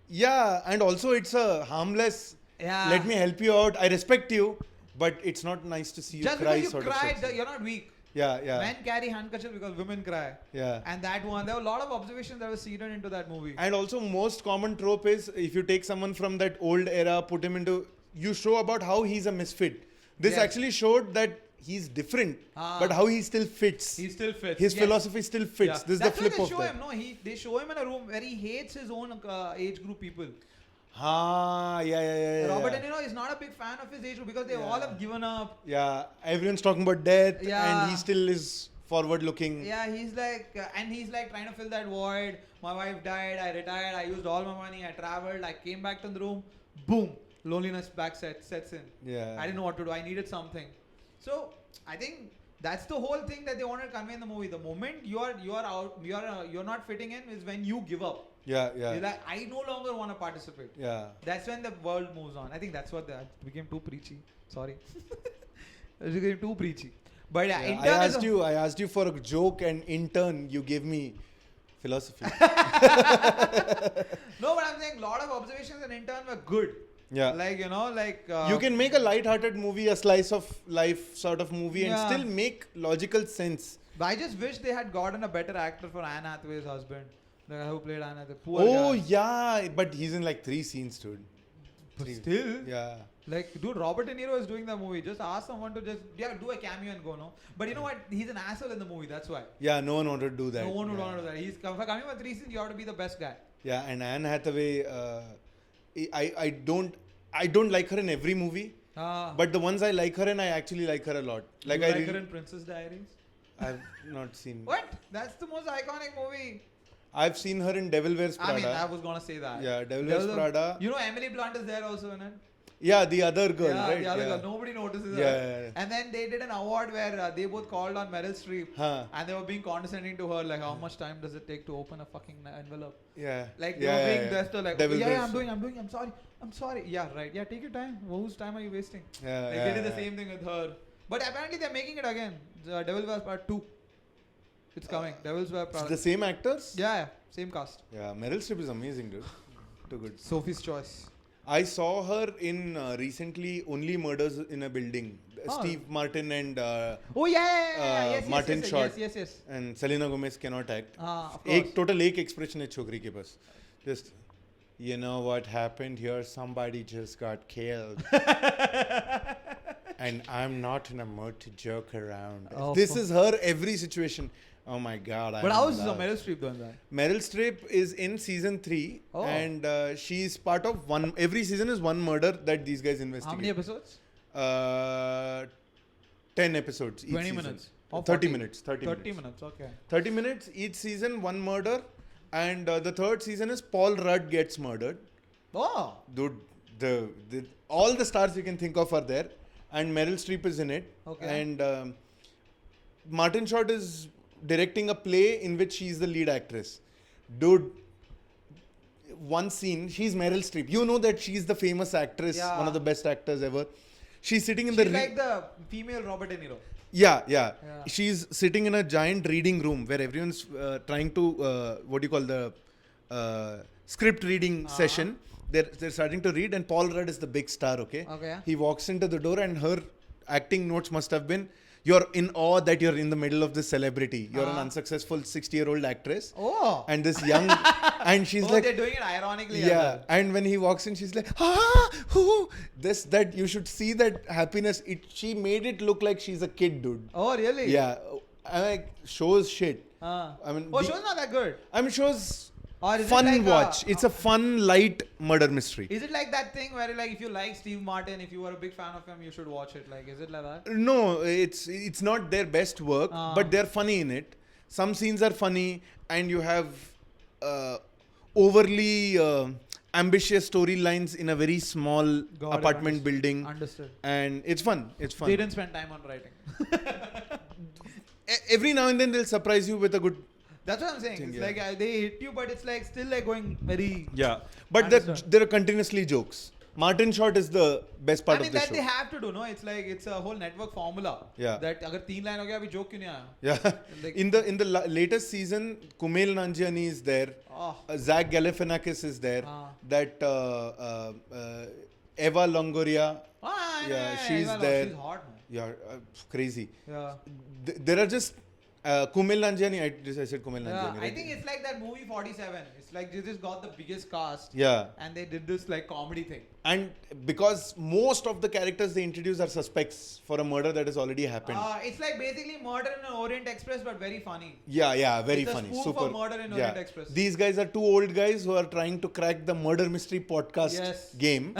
Yeah, and also it's a harmless. Yeah. Let me help you out. I respect you, but it's not nice to see you just cry. Just because you cried, you're not weak. Yeah. Men carry handkerchief because women cry. Yeah. And that one, there were a lot of observations that were seeded into that movie. And also most common trope is if you take someone from that old era, put him into, you show about how he's a misfit. This Yes. actually showed that he's different, but how he still fits. He still fits. His philosophy still fits. Yeah. This is That's the flip why of they show that. him. No, they show him in a room where he hates his own age group people. Yeah. Robert De Niro is not a big fan of his age group because they all have given up. Yeah, everyone's talking about death, Yeah. and he still is forward looking. Yeah, he's like, and he's like trying to fill that void. My wife died, I retired, I used all my money, I traveled, I came back to the room, boom, loneliness sets in. Yeah. I didn't know what to do, I needed something. So, I think that's the whole thing that they wanted to convey in the movie. The moment you're not fitting in is when you give up. Yeah. You're like, I no longer want to participate. Yeah. That's when the world moves on. I think that's what that became too preachy. Sorry. It became too preachy. But yeah, intern I asked you for a joke, and in turn you gave me philosophy. No, but I'm saying a lot of observations and intern were good. Yeah. Like, You can make a light-hearted movie, a slice of life sort of movie, and Yeah. still make logical sense. But I just wish they had gotten a better actor for Anne Hathaway's husband. The guy who played Anne Hathaway. Poor guy. Yeah, but he's in like 3 scenes, dude. But still. Yeah. Like, dude, Robert De Niro is doing the movie. Just ask someone to just do a cameo and go, no? But you know what? He's an asshole in the movie. That's why. Yeah, no one wanted to do that. No one would Yeah. want to do that. He's coming for 3 scenes. You have to be the best guy. Yeah, and Anne Hathaway, I don't like her in every movie, but the ones I like her in, I actually like her a lot. Like you I like really, her in Princess Diaries? I've not seen. What? That's the most iconic movie. I've seen her in Devil Wears Prada. I mean, I was gonna say that. Yeah, Devil Wears Prada. You know, Emily Blunt is there also in it. Yeah, the other girl, Yeah, right? the other yeah. girl. Nobody notices Yeah, her. yeah. And then they did an award where they both called on Meryl Streep. And they were being condescending to her, like, how much time does it take to open a fucking envelope? Yeah. Like, they were being just like, Devil yeah, Wears- I'm doing, I'm sorry. Yeah, right. Yeah, take your time. Whose time are you wasting? Yeah, Like, they did the same thing with her. But apparently they're making it again. Devil Wears Prada 2. It's coming. Devil's Wears Prada. The same actors? Yeah, same cast. Yeah, Meryl Streep is amazing, dude. Too good. Sophie's Choice. I saw her in recently Only Murders in a Building. Steve Martin and Oh yeah. Yes, Martin yes, Short. Yes. And Selena Gomez cannot act. Of course. Total एक expression है छोकरी के पास. Just, you know what happened here? Somebody just got killed. And I'm not in a mood to joke around. Oh, This is her every situation. Oh my God. But how is Meryl Streep doing that? Meryl Streep is in season 3 and she's part of every season is one murder that these guys investigate. How many episodes? 10 episodes each 20 season. minutes. 30 minutes. 30 minutes, okay. 30 minutes each season, one murder. And the third season is Paul Rudd gets murdered. Oh. Dude, all the stars you can think of are there. And Meryl Streep is in it. Okay. And Martin Short is directing a play in which she's the lead actress. Dude, one scene, she's Meryl Streep. You know that she's the famous actress, one of the best actors ever. She's sitting in She's like the female Robert De Niro. Yeah. She's sitting in a giant reading room where everyone's trying to, script reading session. They're starting to read and Paul Rudd is the big star, okay? He walks into the door and her acting notes must have been, you're in awe that you're in the middle of this celebrity. You're an unsuccessful 60-year-old actress. Oh. And this young, and she's like, they're doing it ironically. yeah. And when he walks in, she's like, that you should see that happiness. She made it look like she's a kid, dude. Oh, really? Yeah. I like, show's shit. I mean, show's not that good. I mean, show's Or is fun it like watch. It's a fun, light murder mystery. Is it like that thing where like if you like Steve Martin, if you were a big fan of him, you should watch it? Like, is it like that? No, it's not their best work, but they're funny in it. Some scenes are funny, and you have overly ambitious storylines in a very small apartment building. Understood. And it's fun. It's fun. They didn't spend time on writing. Every now and then they'll surprise you with a good. That's what I'm saying. It's like they hit you, but it's like still like going very. Yeah, but there are continuously jokes. Martin Short is the best part of the show. I mean, that they have to do, no? It's like it's a whole network formula. Yeah. That agar 3 line ho gaya, abhi joke kyun nahi aaya? Yeah. Like, in the latest season, Kumail Nanjiani is there. Zach Galifianakis is there. That Eva Longoria. She's there. She's hot, man. Yeah, crazy. Yeah. There are just Kumil Nanjiani. I said Kumil Nanjiani. Yeah, Right? I think it's like that movie 47. It's like they just got the biggest cast. Yeah. And they did this like comedy thing. And because most of the characters they introduce are suspects for a murder that has already happened. It's like basically Murder in Orient Express, but very funny. Yeah, very It's a funny. spoof Super. of Murder in Orient Express. These guys are two old guys who are trying to crack the murder mystery podcast game.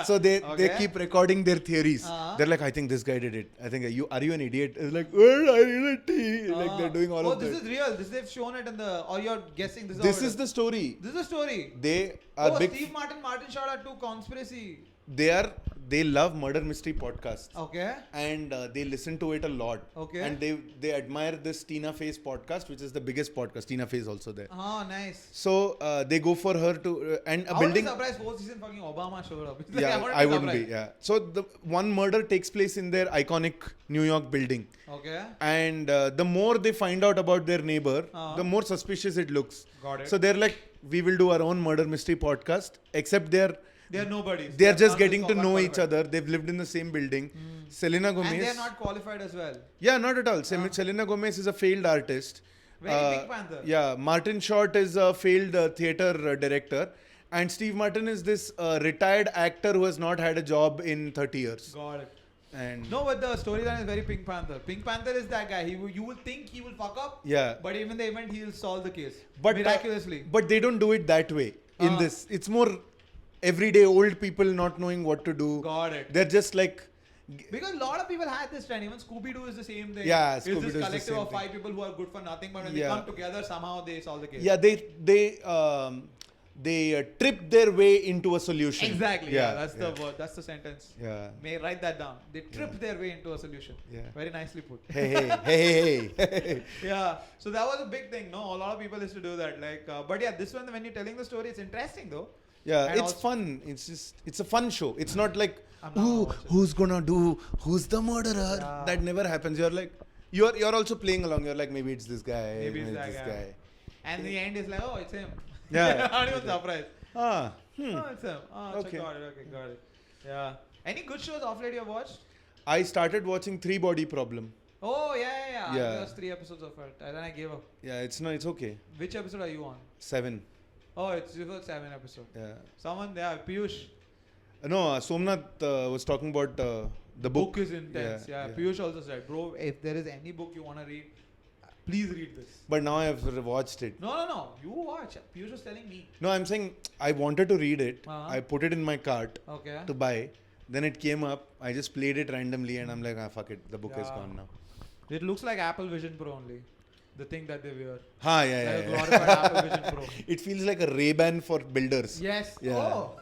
So they keep recording their theories. They're like, I think this guy did it. I think are you an idiot? It's like, well, I did it. Like they're doing all of this. Oh, this is real. They've shown it in the, or you're guessing this is This is the story. This is the story. They are big. Steve Martin Shaw are two conspiracy. They love murder mystery podcasts. Okay. And they listen to it a lot. Okay. And they admire this Tina Fey's podcast, which is the biggest podcast. Tina Fey is also there. Oh, nice. So they go for her to and a building. I was surprised 4th season fucking Obama showed up. Yeah, I wouldn't be. Yeah. So the one murder takes place in their iconic New York building. Okay. And the more they find out about their neighbor, the more suspicious it looks. Got it. So they're like, we will do our own murder mystery podcast, except they're nobodies. They're just getting to know each other. They've lived in the same building. Selena Gomez. And they're not qualified as well. Yeah, not at all. Selena Gomez is a failed artist. Very Pink Panther. Yeah, Martin Short is a failed theatre director. And Steve Martin is this retired actor who has not had a job in 30 years. Got it. And no, but the storyline is very Pink Panther. Pink Panther is that guy. You will think he will fuck up. Yeah. But even the event, he will solve the case. But miraculously. But they don't do it that way in this. It's more everyday old people not knowing what to do. Got it. They're just like... Because a lot of people had this trend. Even Scooby-Doo is the same thing. Yeah, it's Scooby-Doo is this the collective same of 5 thing. people who are good for nothing, but when they come together, somehow they solve the case. Yeah, they trip their way into a solution. Exactly. Yeah, that's the word. That's the sentence. Yeah. May write that down. They trip their way into a solution. Yeah. Very nicely put. Hey. Yeah. So that was a big thing. No, a lot of people used to do that. Like, but yeah, this one when you're telling the story, it's interesting though. Yeah, and it's fun. It's a fun show. It's not like who's the murderer? Yeah. That never happens. You're like you're also playing along. You're like, maybe it's this guy. Maybe it's this guy. And the end is like, oh, it's him. Yeah. Not even surprised. Oh, it's him. Okay. Got it. Yeah. Any good shows off late you have watched? I started watching 3 Body Problem. Oh yeah. I watched 3 episodes of it, and then I gave up. Yeah, it's okay. Which episode are you on? 7. Oh, it's your 7 episode. Yeah. Piyush. No, Somnath was talking about the book. Book is intense. Yeah. Piyush also said, bro, if there is any book you want to read, please read this. But now I've watched it. No. You watch. Piyush was telling me. No, I'm saying I wanted to read it. I put it in my cart to buy. Then it came up. I just played it randomly and I'm like, fuck it. The book is gone now. It looks like Apple Vision Pro only. The thing that they wear. Yeah. Glorified Apple Vision Pro. It feels like a Ray-Ban for builders. Yes. Yeah. Oh.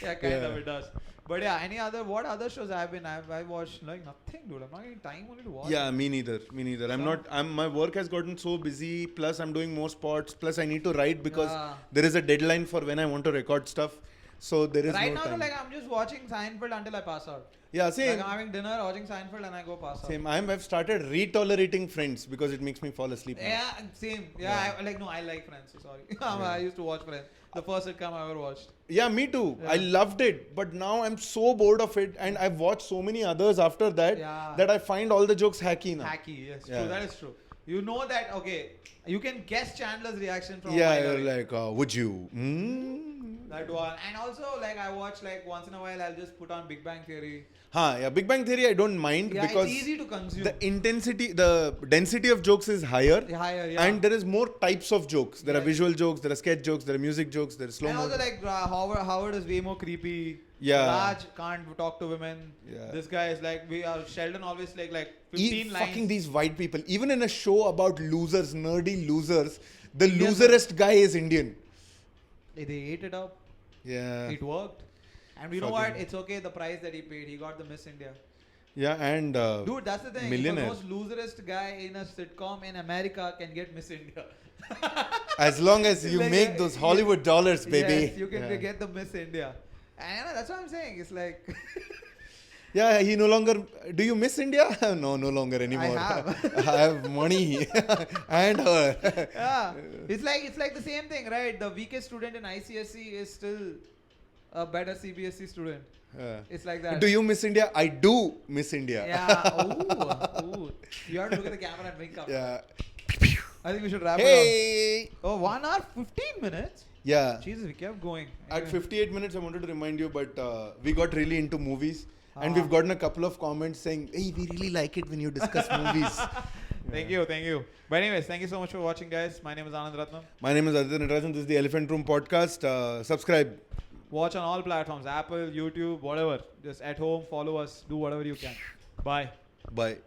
Yeah, kind of it does. But yeah, what other shows I've watched like nothing, dude. I'm not getting time only to watch. Yeah, me neither. My work has gotten so busy. Plus, I'm doing more spots. Plus, I need to write because there is a deadline for when I want to record stuff. So there is right no now, time. Like I'm just watching Seinfeld until I pass out. Yeah, same. Like I'm having dinner, watching Seinfeld, and I go pass out. Same. I've started retolerating Friends because it makes me fall asleep. Yeah, same. Yeah. I like Friends. So sorry. I used to watch Friends. The first sitcom I ever watched. Yeah, me too. Yeah. I loved it, but now I'm so bored of it, and I've watched so many others after that that I find all the jokes hacky now. Hacky, yes, true. That is true. You know that, okay, you can guess Chandler's reaction from you're like, would you? That one. And also, like, I watch, like, once in a while, I'll just put on Big Bang Theory. Big Bang Theory I don't mind because it's easy to consume. The density of jokes is higher. And there is more types of jokes. There are visual jokes, there are sketch jokes, there are music jokes, there are slow mo. And also, like, Howard is way more creepy. Raj can't talk to women. This guy is like, Sheldon always like 15 lines. Fucking these white people. Even in a show about losers, nerdy losers, the loserest guy is Indian. They ate it up. Yeah. It worked. And you know what? It's okay, the price that he paid. He got the Miss India. Yeah, and dude, that's the thing. millionaire. The most loserest guy in a sitcom in America can get Miss India. As long as you make those Hollywood dollars, baby. Yes, you can get the Miss India. And that's what I'm saying. It's like... Yeah, he no longer... Do you miss India? No longer anymore. I have. I have money and her. Yeah. It's like the same thing, right? The weakest student in ICSE is still a better CBSE student. It's like that. Do you miss India? I do miss India. Yeah. Ooh. You have to look at the camera and wink up. Yeah. I think we should wrap it Hey. up. Oh, 1 hour 15 minutes. Yeah. Jesus, we kept going. At Anyway. 58 minutes, I wanted to remind you, but we got really into movies. And Ah. we've gotten a couple of comments saying, hey, we really like it when you discuss movies. Thank you. But anyways, thank you so much for watching, guys. My name is Anand Rathnam. My name is Aditya Natrajan. This is the Elephant Room podcast. Subscribe. Watch on all platforms, Apple, YouTube, whatever. Just at home, follow us, do whatever you can. Bye. Bye.